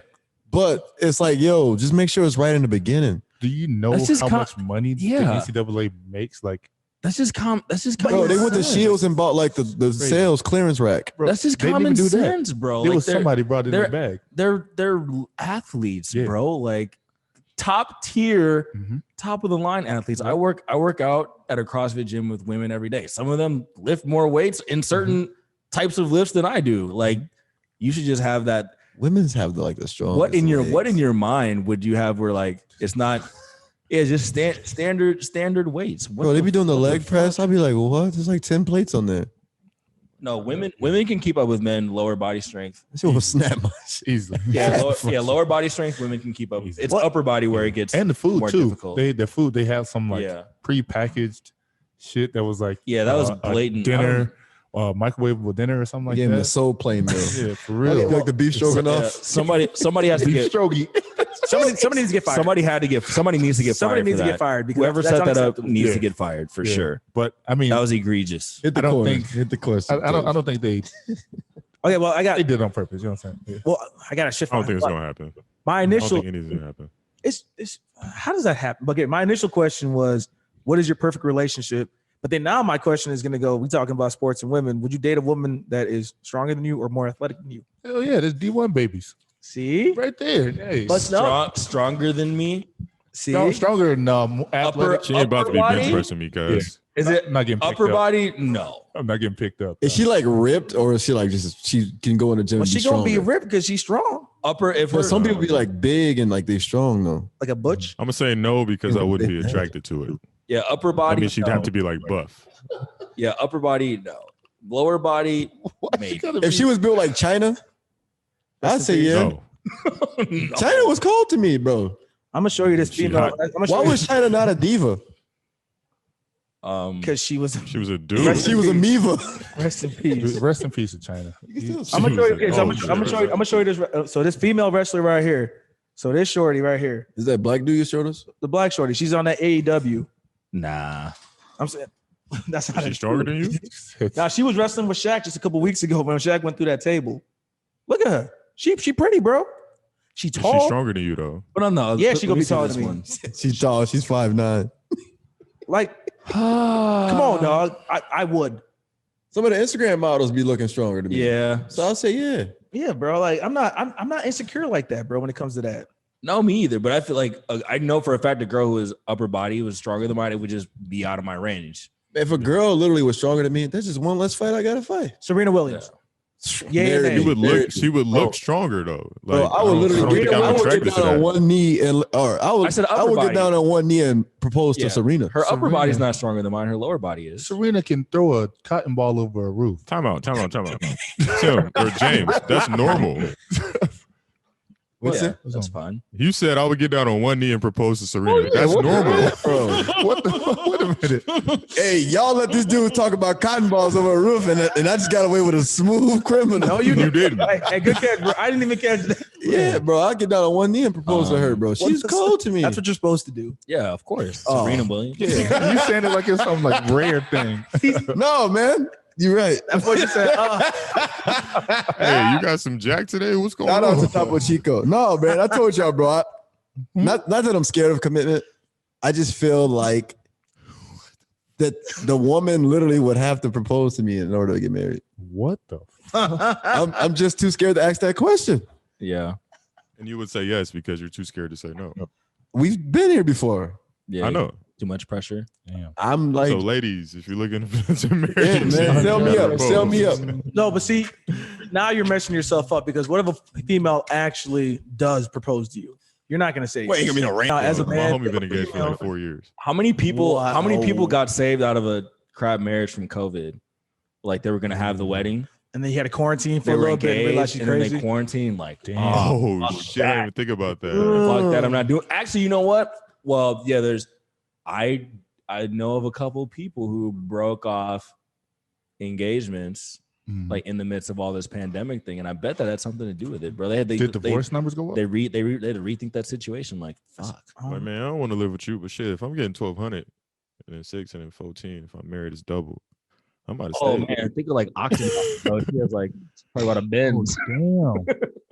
but it's like, yo, just make sure it's right in the beginning. Do you know That's just how much money Yeah. the NCAA makes? Like, That's just That's just Bro, they went to sense. Shields and bought like the sales clearance rack. bro, That's just they didn't common even do that. sense, bro. There Like, was somebody brought it in they're- the bag. They're athletes, Yeah. bro. Like top tier, Mhm. top of the line athletes. I work out at a CrossFit gym with women every day. Some of them lift more weights in certain types of lifts than I do. Like you should just have that. Women's have the strong. What in your mind would you have where like it's not? It's just standard weights. What Bro, they be doing the what leg fuck? press. I'll be like, what? There's like 10 plates on there. No, women can keep up with men lower body strength. This shit will snap my shit. Easily. Lower body strength women can keep up. Easy. It's upper body where it gets And the food more too. difficult. They have some like Yeah. pre-packaged shit that was like Yeah, that was a blatant. dinner, microwavable dinner or something like Give me a that. soul plane meal. Yeah, for real. Like the beef Yeah, stroganoff. somebody has to Beef get stroganoff. Somebody needs to get fired. somebody needs to get Somebody fired. needs for to that. get fired because Whoever that's set that up unacceptable. needs Yeah. to get fired for Yeah. sure. But I mean, That was egregious. Hit the I don't corner. think- Hit the question. I don't think they Okay, well, I did it on purpose. You know what I'm saying? Yeah. Well, I got to shift. I don't think it's gonna happen. My I don't initial. think anything's gonna happen. It's how does that happen? Okay, my initial question was, what is your perfect relationship? But then now my question is going to go. We talking about sports and women. Would you date a woman that is stronger than you or more athletic than you? Hell yeah, there's D1 babies See, right there. Hey, But no. Stronger than me. see, stronger than athletic. She ain't about to be Upper bench body? pressing me, guys. Is it I'm not getting picked upper up. body? No. I'm not getting picked up. Is she like ripped or is she like just she can go in the gym well, and be she gonna be stronger? ripped because she's strong, Upper if But her, some people be like big and like they strong though. like a butch. I'm gonna say no because I Yeah, wouldn't be big attracted to it. yeah, upper I body. mean, she'd no. have to be like buff. Yeah, upper body, no. Lower body, maybe. If she was built like China, I'd say yeah. No. No. China was cold to me, bro. I'm gonna show you this She female. hot. I'm gonna show Why you was China not a diva? because she was. She was a Like, dude. she was a Miva. Rest in peace. Rest in peace to China. I'm gonna show you. She So I'm was gonna show you. I'm gonna show you this. So this female wrestler right here. So this shorty right here, Is that black dude you showed us? the black shorty. She's on that AEW. Nah. I'm saying that's not Is she stronger than you? Now she was wrestling with Shaq just a couple weeks ago when Shaq went through that table. Look at her. She pretty, bro. She Is tall. she stronger than you though? But no. Yeah, let- she let gonna me be see taller this than me. one. She's tall. She's 5'9". Like, come on, dog. I would. Some of the Instagram models be looking stronger to me. Yeah. So I'll say yeah. Yeah, bro. Like, I'm not insecure like that, bro. When it comes to that, No, me either. But I feel like I know for a fact a girl who was upper body was stronger than mine. It would just be out of my range. If a girl literally was stronger than me, that's just one less fight I gotta fight. Serena Williams. Yeah, Marry man. She would Marry- look. She would look Bro. stronger though. Bro, Like, I would literally I don't think I I'm would attracted get to down on that. one knee and I said I upper would body. get down on one knee and propose Yeah. to Serena. Her upper Serena. body's not stronger than mine. Her lower body is. Serena can throw a cotton ball over a roof. Time out. Tim or James, that's normal. What's Yeah, it? that's fine. You said I would get down on one knee and propose to Serena. That's what the normal. Bro. What the? Wait a minute. Hey, y'all let this dude talk about cotton balls over a roof, and I just got away with a smooth criminal. No, you You didn't. Hey, good catch, bro. I didn't even catch that. Yeah, bro. I get down on one knee and propose to her, bro. She's cold to me. That's what you're supposed to do. Yeah, of course. Oh. Serena Williams. Yeah, you saying it like it's some like rare thing. No, man. You're right. That's what you said. Hey, you got some Jack today? What's going Shout out on? to Topo Chico. No, man. I told y'all, bro. Not that I'm scared of commitment. I just feel like that the woman literally would have to propose to me in order to get married. What the? I'm just too scared to ask that question. Yeah. And you would say yes because you're too scared to say no. We've been here before. Yeah. I know. Too much pressure. Damn. I'm like, So, ladies, if you're looking to marry, yeah, man, sell me up, sell me up. No, but see, now you're messing yourself up because what if a female actually does propose to you? You're not gonna say. Wait, ain't gonna be no rain. Now, as a My man, homie been engaged for like 4 years. How many people? Wow. How many people got saved out of a crap marriage from COVID? Like they were gonna have the wedding, and then you had a quarantine for they a were little bit and realized engaged, you're and then crazy. they quarantined. Like, Damn. Oh, fuck shit! I that. didn't even think about that. Fuck that. I'm not doing. Actually, you know what? Well, yeah. I know of a couple people who broke off engagements like in the midst of all this pandemic thing, and I bet that had something to do with it, bro. Did divorce numbers go up? They had to rethink that situation. Like, fuck. Like, man, I don't want to live with you, but shit, if I'm getting 1,200 and then 6 and then 14, if I'm married, it's double. I'm about to Oh stay. man, think of like oxygen. Bro. She has like probably about a Benz. Damn.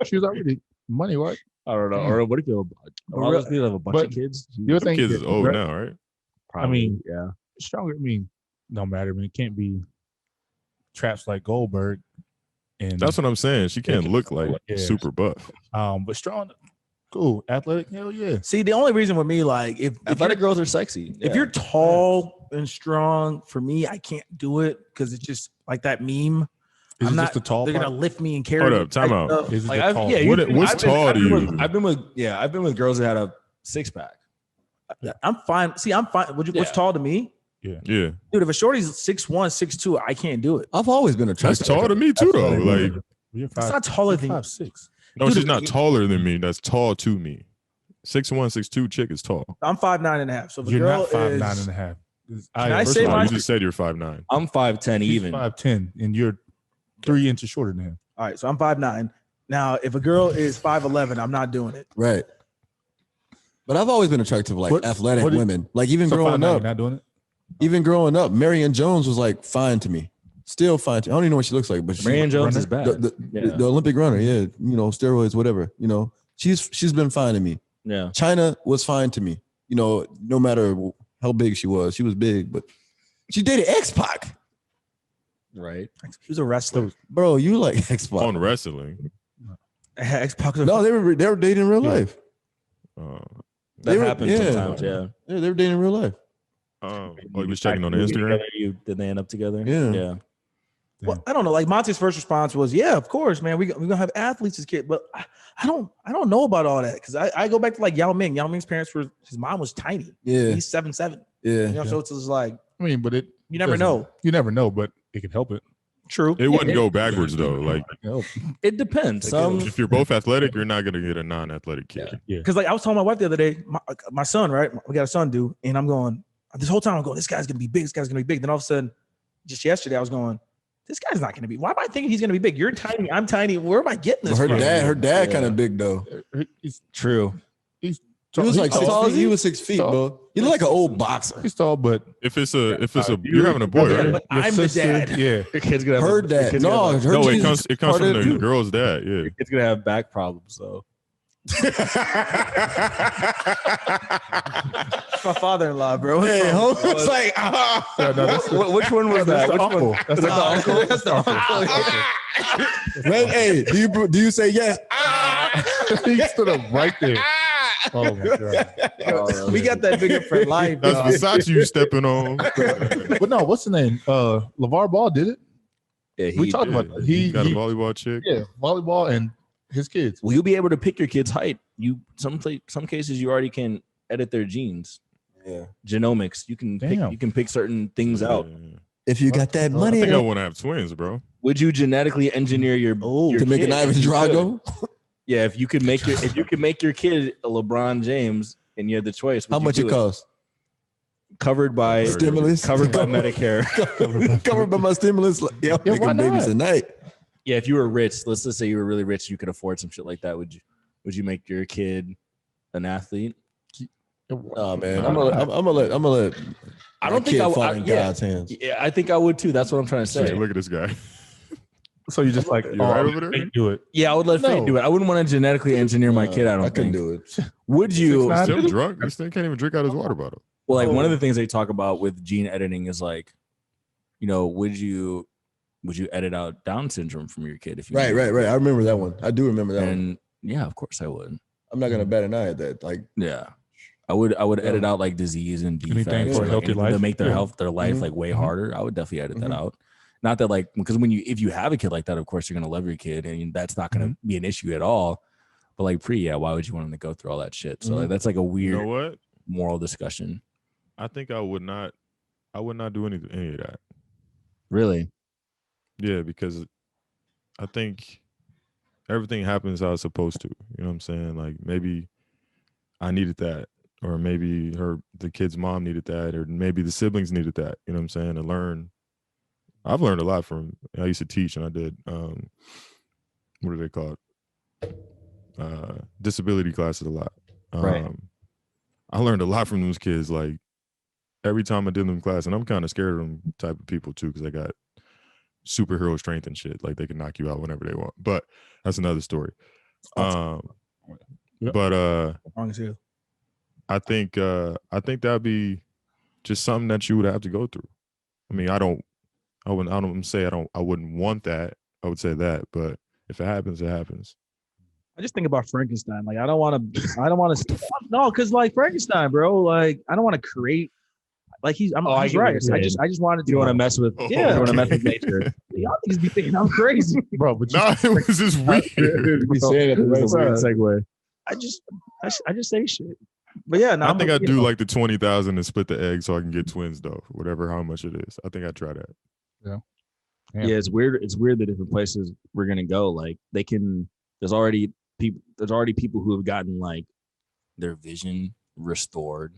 She was already money, right? I don't know. Or what if you have a bunch of kids? You would Them think kids is that- old now, right? Probably, mean, yeah. stronger. I mean, no matter. I mean, it can't be traps like Goldberg. And That's what I'm saying. She can't look like Yeah. super buff. but strong, cool, athletic. Hell yeah. See, the only reason with me, like, if Athletic girls are sexy. if you're tall and strong, for me, I can't do it because it's just like that meme. Is I'm it not. just the tall They're part? gonna lift me and carry. Hold me up, time type out. stuff. Is it like, the tall? What's tall to you? I've been with girls that had a 6-pack. I'm fine. See, I'm fine. What's Yeah. tall to me, Yeah, dude? If a shorty's 6'1", 6'2", I can't do it. I've always been that's attracted. tall to me too, though. Like, You're It's not taller than you. 5'6". no, Dude, she's not taller than me. That's tall to me. 6'1", 6'2" chick is tall. I'm 5'9.5". So if a You're girl not 5'9" is, and a half. Can I First say of all, my- you just said you're 5'9". I'm 5'10" He's even. 5'10", and you're 3 inches shorter than him. all right, so I'm 5'9". Now, if a girl is 5'11", I'm not doing it. Right. But I've always been attracted to like What- athletic what is- women. Like even So growing 5'9", up, you're not doing it. Marion Jones was like fine to me. Still fine. I don't even know what she looks like, but she's Marion Jones is runner? bad. the Olympic runner. Yeah, steroids, whatever. She's been fine to me. Yeah. China was fine to me. No matter how big she was big, but she dated X-Pac. Right. He was a wrestler. Bro, you like X-Pac? On wrestling. X-Pac was a- No, they were dating in real life. Uh, That They were- happens yeah. sometimes. Yeah. Yeah, they were dating in real life. you was checking on the Instagram? Did they end up together? Yeah. Yeah. Well, I don't know. Like Monte's first response was, "Yeah, of course, man. We're gonna have athletes as kids." But I don't know about all that because I go back to like Yao Ming. Yao Ming's parents were his mom was tiny. Yeah, He's 7'7". yeah. So it's just like I mean, but you never doesn't- know. You never know, but it can help it. True. It wouldn't go backwards though. Like, Help. It depends. if you're both athletic, you're not gonna get a non-athletic kid. Because like I was telling my wife the other day, my son, right? We got a son due, and I'm going this whole time. I'm going, this guy's gonna be big. This guy's gonna be big. Then all of a sudden, just yesterday, I was going, this guy's not gonna be. Why am I thinking he's gonna be big? You're tiny. I'm tiny. Where am I getting this? Her from? dad Yeah. kind of big though. He's True. He was like he's 6 tall. feet. He was 6 feet, Tall. bro. He looked like an old boxer. He's tall, but If it's you're having a boy, brother, right? But your I'm the sister, dad. Yeah, Your kid's gonna have Her dad. No, her No, it genes comes part from of the you. girl's dad. Yeah. Your kid's gonna have back problems. So My father-in-law, bro. Hey, it's like, yeah no, that's the, which one was that? that's the Which one? uncle. That's the uncle. That's the uncle. man, hey, do you say yes? He stood up right there. Oh my god! We got that bigger for life. That's dog. Versace you stepping on. But no, what's the name? LeVar Ball did it. Yeah, We talked about that. He got a volleyball chick. yeah, volleyball and his kids. Will you be able to pick your kid's height? Some cases you already can edit their genes. Yeah. Genomics. You can pick certain things out. Yeah. If you got that I money think I want to have twins, bro. Would you genetically engineer your to make an kid? Ivan Drago, Yeah, if you could make your kid a LeBron James and you had the choice, would how you much do it costs? Covered by Stimulus? covered by Medicare. Covered by my stimulus. Yeah, Yeah, making why babies not? tonight. Yeah, if you were rich, let's just say you were really rich, you could afford some shit like that. Would you make your kid an athlete? Oh man, I'm gonna let I my don't think kid I would. fall in Yeah, God's hands. yeah, I think I would too. That's what I'm trying to Hey, say. look at this guy. So you just like You all right over there? do it. Yeah, I would let fate No. do it. I wouldn't want to genetically engineer my kid. I don't couldn't think. do it. Would you? 6'9"? Still drunk. This thing can't even drink out his water bottle. Well, like one of the things they talk about with gene editing is like, would you edit out Down syndrome from your kid if you Right. I remember that one. I do remember that one. And yeah, of course I would. I'm not gonna bat an eye at that. Like, Yeah. I would edit out like disease and defects Anything for a or, healthy anything to life? make their Yeah. their life like way harder. I would definitely edit that out. Not that like because if you have a kid like that, of course you're gonna love your kid and that's not gonna be an issue at all. But like why would you want them to go through all that shit? So like, that's like a weird You know what? moral discussion. I think I would not do any of that. Really? Yeah, because I think everything happens how it's supposed to. You know what I'm saying? Like maybe I needed that, or maybe the kid's mom needed that, or maybe the siblings needed that. You know what I'm saying? To learn. I've learned a lot from. I used to teach, and I did. What are they called? Disability classes a lot. Right. I learned a lot from those kids. Like every time I did them class, and I'm kind of scared of them type of people too, because they got superhero strength and shit. Like they can knock you out whenever they want. But that's another story. But I think that'd be just something that you would have to go through. I mean, I wouldn't want that. I would say that, but if it happens, it happens. I just think about Frankenstein. Like I don't want to. No, because like Frankenstein, bro. Like I don't want to create. Like he's right. I just wanted to. You want to mess with? Yeah. You want to mess with nature? Y'all niggas be thinking I'm crazy, bro. But No, it was just weird. You saying it the right Weird time. segue. I just say shit. But yeah, no, I think I'd do like the 20,000 and split the egg so I can get twins though, whatever how much it is. I think I'd try that. Yeah. Yeah, it's weird. It's weird the different places we're gonna go. Like they can. There's already people who have gotten like their vision restored,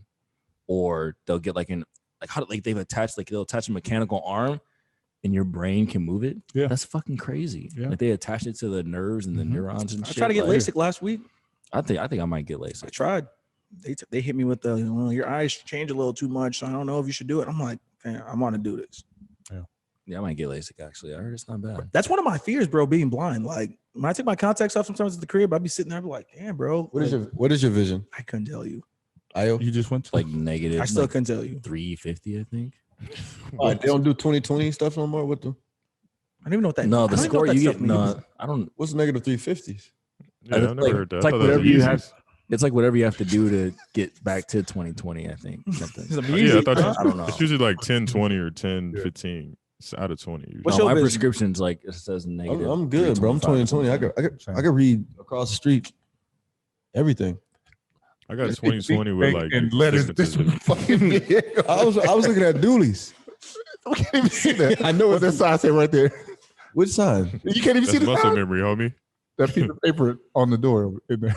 or they'll get like they'll attach a mechanical arm, and your brain can move it. Yeah, that's fucking crazy. Yeah. Like they attach it to the nerves and the neurons and shit. I tried to get LASIK last week. I think I might get LASIK. I tried. They hit me with the your eyes change a little too much, so I don't know if you should do it. I'm like, man, I want to do this. Yeah, I might get LASIK actually. I heard it's not bad. That's one of my fears, bro. Being blind. Like when I take my contacts off sometimes at the crib, I'd be sitting there, I'd be like, damn, bro. What is your vision? I couldn't tell you. Io? You just went to Like negative. I still like couldn't tell you. 350, I think. They don't do 2020 stuff no more. What the? I don't even know what that. No, I the don't even know score what that you stuff get. means. No, I don't. What's negative 350s? Yeah, I've never like, heard that. It's I like thought that was whatever you Yeezys. have. It's like whatever you have to do to get back to 2020. I think something. It's Yeah, I thought huh? I don't know. it's usually like 10, 20 or 10, 15. It's out of 20. Usually. What's No, your my vision? prescription's like it says negative. I'm good, bro. I'm 2020. I could read across the street everything. I got 2020 with like and letters. distances. I was looking at Doolies. We can't even see that. I know what that sign say right there. Which sign? You can't even see That's the muscle sign. memory, homie. That piece of paper on the door. In there.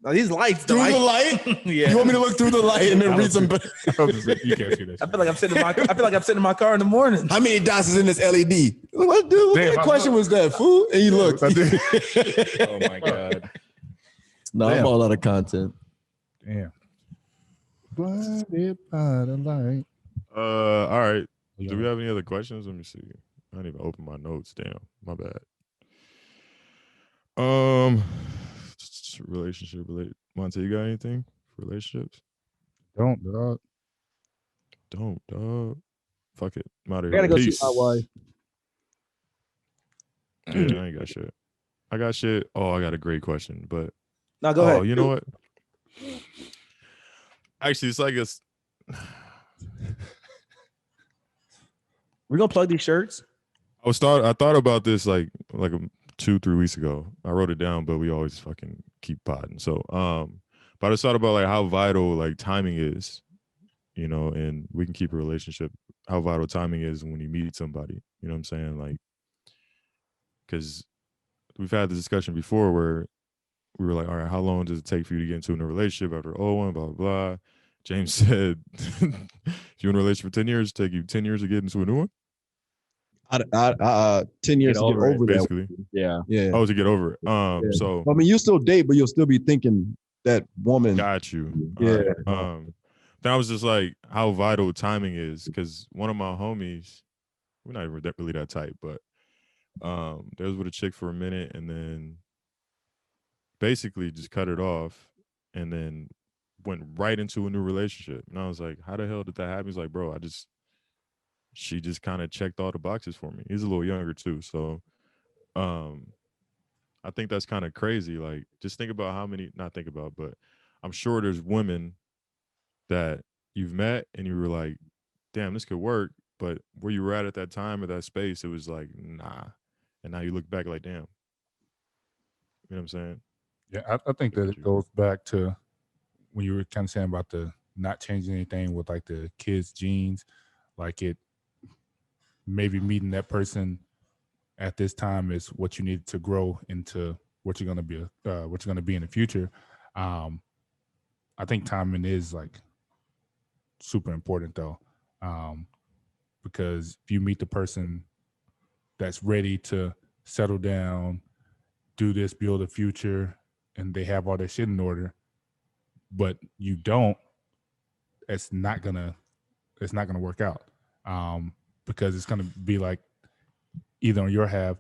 No, these lights. Through the light? Yeah. You want me to look through the light and then read some? You can't see that. I feel like I'm sitting in my car in the morning. How many dots is in this LED? What, dude? What Damn, kind of I question was that, fool? And you looked. I did. Oh my god. No, I'm all out of content. Damn. Blinded by the light. All right. Do we have any other questions? Let me see. I didn't even open my notes. Damn, my bad. Relationship related. Monte, you got anything for relationships? Don't, dog. Don't, dog. Fuck it. I'm out of I here. gotta go see Peace. my wife. Yeah, I ain't got shit. I got shit. Oh, I got a great question, but Now go ahead. you know what? Actually, it's like it's. We're gonna plug these shirts. I thought about this like 2-3 weeks ago. I wrote it down, but we always fucking keep potting. So, but I just thought about like how vital like timing is, you know, and we can keep a relationship. How vital timing is when you meet somebody. You know what I'm saying? Like, because we've had the discussion before where we were like, all right, how long does it take for you to get into a relationship after one, blah, blah, blah. James said, if you're in a relationship for 10 years, it'll take you 10 years to get into a new one? 10 years to get over that. Basically. Yeah. Yeah. Oh, to get over it. So I mean, you still date, but you'll still be thinking that woman. got you. Yeah. Then I was just like, how vital timing is, because one of my homies, we're not even really that tight, but there was with a chick for a minute and then basically just cut it off and then went right into a new relationship. And I was like, how the hell did that happen? He's like, bro, she just kind of checked all the boxes for me. He's a little younger too. So I think that's kind of crazy. Like, just think about not think about, but I'm sure there's women that you've met and you were like, damn, this could work. But where you were at that time or that space, it was like, nah. And now you look back like, damn. You know what I'm saying? Yeah, I think that it goes back to when you were kind of saying about the not changing anything with like the kids' genes, like it maybe meeting that person at this time is what you need to grow into what you're gonna be, in the future. I think timing is like super important though, because if you meet the person that's ready to settle down, do this, build a future, and they have all their shit in order, but you don't, it's not gonna work out, because it's gonna be like either on your half,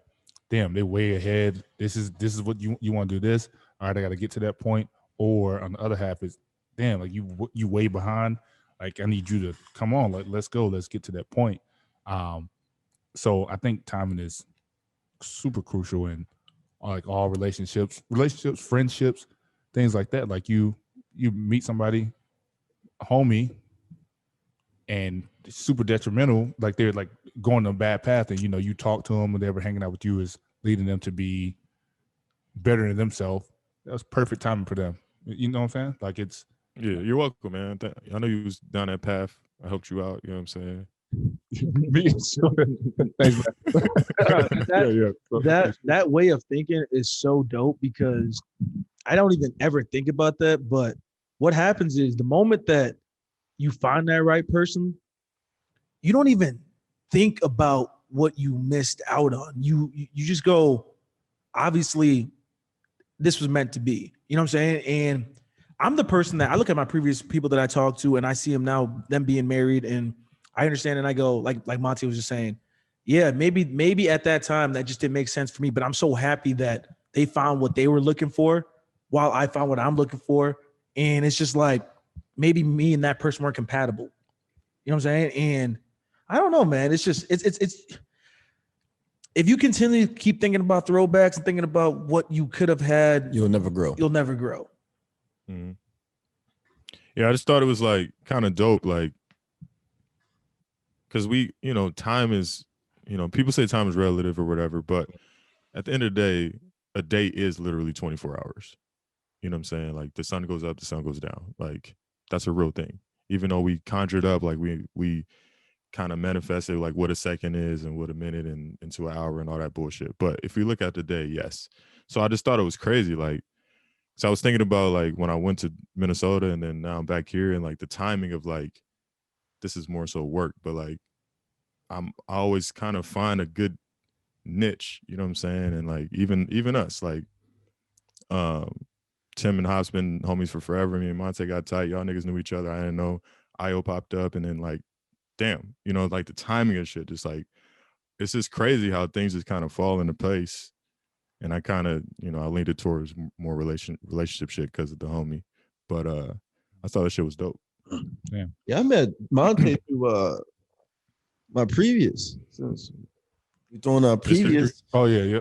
damn, they're way ahead. This is what you want to do this. All right, I got to get to that point. Or on the other half is, damn, like you way behind. Like I need you to come on, let's go, let's get to that point. So I think timing is super crucial in like all relationships, friendships, things like that. Like you meet somebody, homie, and it's super detrimental, like they're like going on a bad path, and you talk to them, whatever, hanging out with you is leading them to be better than themselves. That was perfect timing for them. You know what I'm saying? Like it's you're welcome, man. I know you was down that path. I helped you out. You know what I'm saying? Thanks, man. That way of thinking is so dope, because I don't even ever think about that. But what happens is the moment that you find that right person, you don't even think about what you missed out on. You just go, obviously, this was meant to be. You know what I'm saying? And I'm the person that I look at my previous people that I talked to, and I see them now, them being married, and I understand, and I go, like Monty was just saying, yeah, maybe at that time that just didn't make sense for me, but I'm so happy that they found what they were looking for while I found what I'm looking for. And it's just like, maybe me and that person weren't compatible. You know what I'm saying? And I don't know, man. It's just, it's if you continue to keep thinking about throwbacks and thinking about what you could have had, You'll never grow. You'll never grow. Mm-hmm. Yeah, I just thought it was like kind of dope, like, because time is, people say time is relative or whatever, but at the end of the day, a day is literally 24 hours. You know what I'm saying? Like the sun goes up, the sun goes down. Like that's a real thing. Even though we conjured up, like we kind of manifested like what a second is and what a minute and into an hour and all that bullshit. But if we look at the day, yes. So I just thought it was crazy. Like, so I was thinking about like when I went to Minnesota and then now I'm back here, and like the timing of like, this is more so work, but like I always kind of find a good niche, you know what I'm saying? And like even us, like Tim and Hops been homies for forever. Me and Monte got tight. Y'all niggas knew each other. I didn't know. IO popped up, and then like, damn, like the timing of shit, just like, it's just crazy how things just kind of fall into place. And I kind of, I leaned it towards more relationship shit because of the homie. But I thought that shit was dope. Yeah, I met Monte through my previous. You throwing out previous? Oh yeah.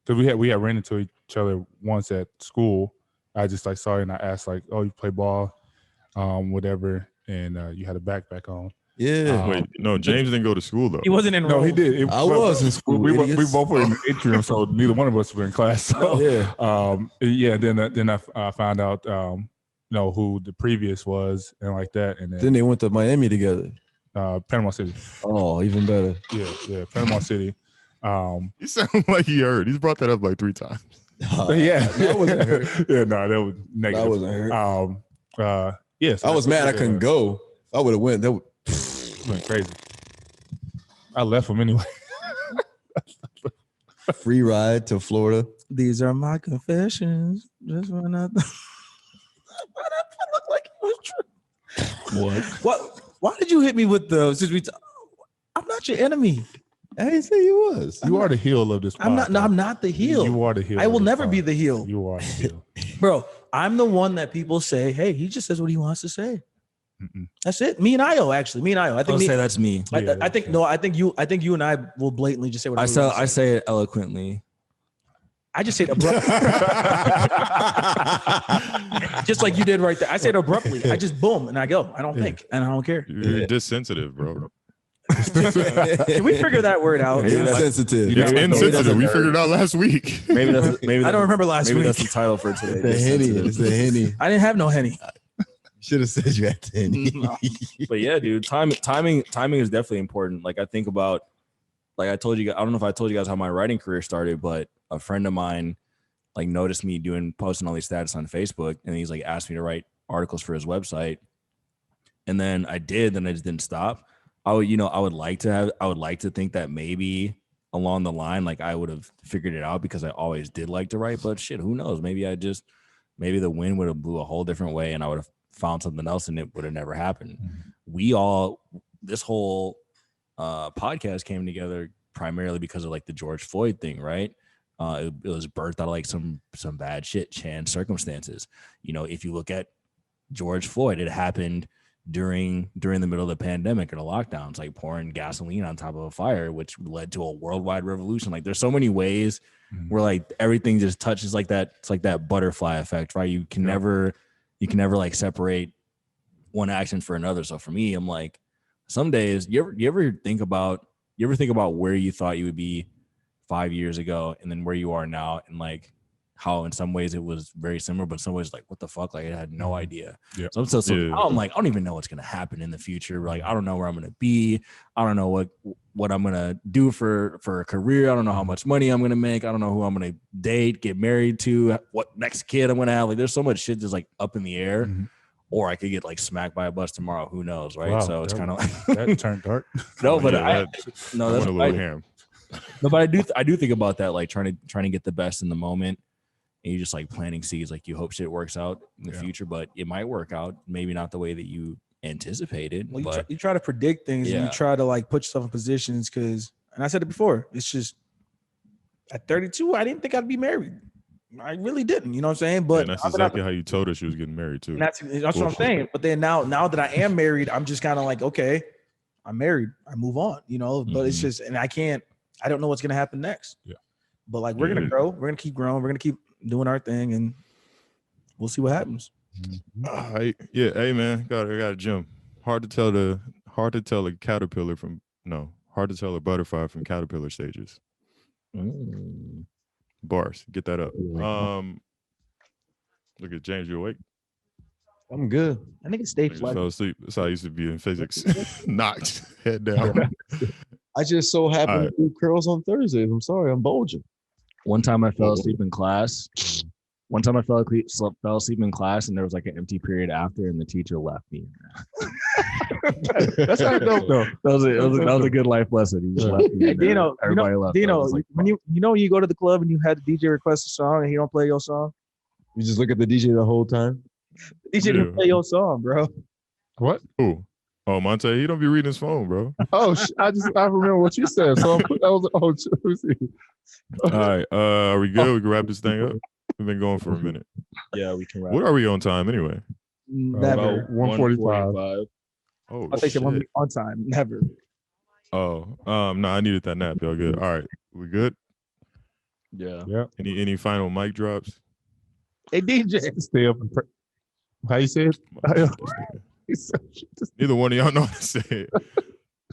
Because we had ran into each other once at school. I just like saw you and I asked like, "Oh, you play ball, whatever," and you had a backpack on. Yeah. Wait, no, James didn't go to school though. He wasn't enrolled. No, he did. I was in school. We both were in the atrium, so neither one of us were in class. So Then I found out who the previous was and like that, and Then they went to Miami together. Panama City. Oh, even better. Yeah, Panama City. You sound like he heard. He's brought that up like 3 times. That wasn't hurt. Yeah, no, that was negative. That wasn't hurt. Yes, I was mad I couldn't go. If I would have went. That went crazy. I left him anyway. Free ride to Florida. These are my confessions. Just when I why that look like it was true. What? Why did you hit me with those? I'm not your enemy. I didn't say you was. You are the heel of this podcast. I'm not. No, I'm not the heel. You are the heel. I will never be the heel. You are the heel. Bro, I'm the one that people say, hey, he just says what he wants to say. Mm-mm. That's it. Me and Io, actually. Me and Io. I think say that's me. I think you and I will blatantly just say what I say it eloquently. I just say it abruptly. Just like you did right there. I say it abruptly. I just boom and I go. I don't think and I don't care. You're dissensitive, bro. Can we figure that word out? Sensitive. It's insensitive. We figured it out last week. Maybe I don't remember last maybe week. that's the title for today. The henny. It's the henny. I didn't have no henny. Should have said you had the henny. But yeah, dude, timing is definitely important. Like I think about, like I told you, I don't know if I told you guys how my writing career started, but a friend of mine like noticed me posting all these status on Facebook, and he's like asked me to write articles for his website, and then I did, then I just didn't stop. I would like to think that maybe along the line, like I would have figured it out because I always did like to write, but shit, who knows? Maybe the wind would have blew a whole different way and I would have found something else and it would have never happened. This whole podcast came together primarily because of like the George Floyd thing, right? It was birthed out of like some bad shit, chance circumstances. You know, if you look at George Floyd, it happened during the middle of the pandemic and the lockdowns, like pouring gasoline on top of a fire, which led to a worldwide revolution. Like there's so many ways where like everything just touches like that. It's like that butterfly effect, right? You can never like separate one action for another. So for me, I'm like, some days you ever think about where you thought you would be 5 years ago and then where you are now, and like how in some ways it was very similar, but in some ways like what the fuck, like I had no idea. Yep. So I'm like, I don't even know what's gonna happen in the future. Like I don't know where I'm gonna be. I don't know what I'm gonna do for a career. I don't know how much money I'm gonna make. I don't know who I'm gonna date, get married to, what next kid I'm gonna have. Like there's so much shit just like up in the air. Mm-hmm. Or I could get like smacked by a bus tomorrow. Who knows, right? Wow, So it's kind of like that turned dark. no, but Yeah, that's went a little ham. no, but I do think about that, like trying to get the best in the moment, and you just like planting seeds, like you hope shit works out in the future, but it might work out, maybe not the way that you anticipated. Well, but you try to predict things and you try to like put yourself in positions because, and I said it before, it's just at 32, I didn't think I'd be married. I really didn't, you know what I'm saying? But and that's exactly how you told her she was getting married too. That's what I'm saying. But then now that I am married, I'm just kind of like, okay, I'm married. I move on, you know. But it's just, and I don't know what's gonna happen next. Yeah. But like we're gonna grow. We're gonna keep growing. We're gonna keep doing our thing, and we'll see what happens. All right. Yeah. Hey man, got a gym. Hard to tell a butterfly from caterpillar stages. Bars, get that up. Look at James, you awake? I'm good. I think it's stage I flight. fell asleep. That's how I used to be in physics. Knocked, head down. I just so happen to do curls on Thursdays. I'm sorry, I'm bulging. one time I fell asleep in class. And there was like an empty period after, and the teacher left me. That's not dope though. That was a good life lesson. He just left me. Dino, Everybody left. Dino, Like, when you go to the club and you had the DJ request a song and he don't play your song, You just look at the DJ the whole time. the DJ didn't play your song, bro. What? Who? Oh, Monte, he don't be reading his phone, bro. Oh, I remember what you said. So let me see. All right. Are we good? We can wrap this thing up. We've been going for a minute. yeah, we can wrap. What are we on time anyway? Never. 1:45. Oh, I think shit. one on time. Never. Oh, no, I needed that nap. Y'all good? All right, we good? Yeah. Any final mic drops? Hey DJ. Stay up and pray. How you say it? Neither one of y'all know how to say it.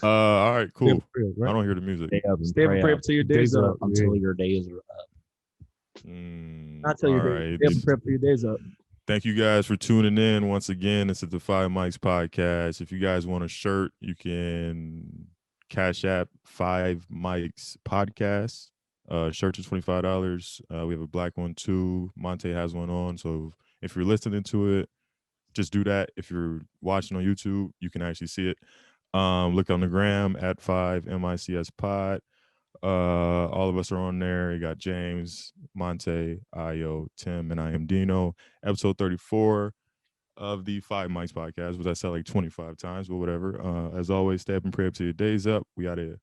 All right, cool. I don't hear the music. Stay up and Stay up and pray up till your days up. until your days are up. Not till your days. Stay up and pray up till your days up. Thank you guys for tuning in once again. It's the Five Mics podcast. If you guys want a shirt, you can Cash App 5 Mics podcast. Shirts is $25. We have a black one too. Monte has one on. So if you're listening to it, just do that. If you're watching on YouTube, you can actually see it. Look on the gram at 5 MICS pod. All of us are on there. You got James, Monte, Io, Tim, and I am Dino. Episode 34 of the Five Mics podcast, which I said like 25 times, but whatever. As always, stay up and pray up to your days up. We out here.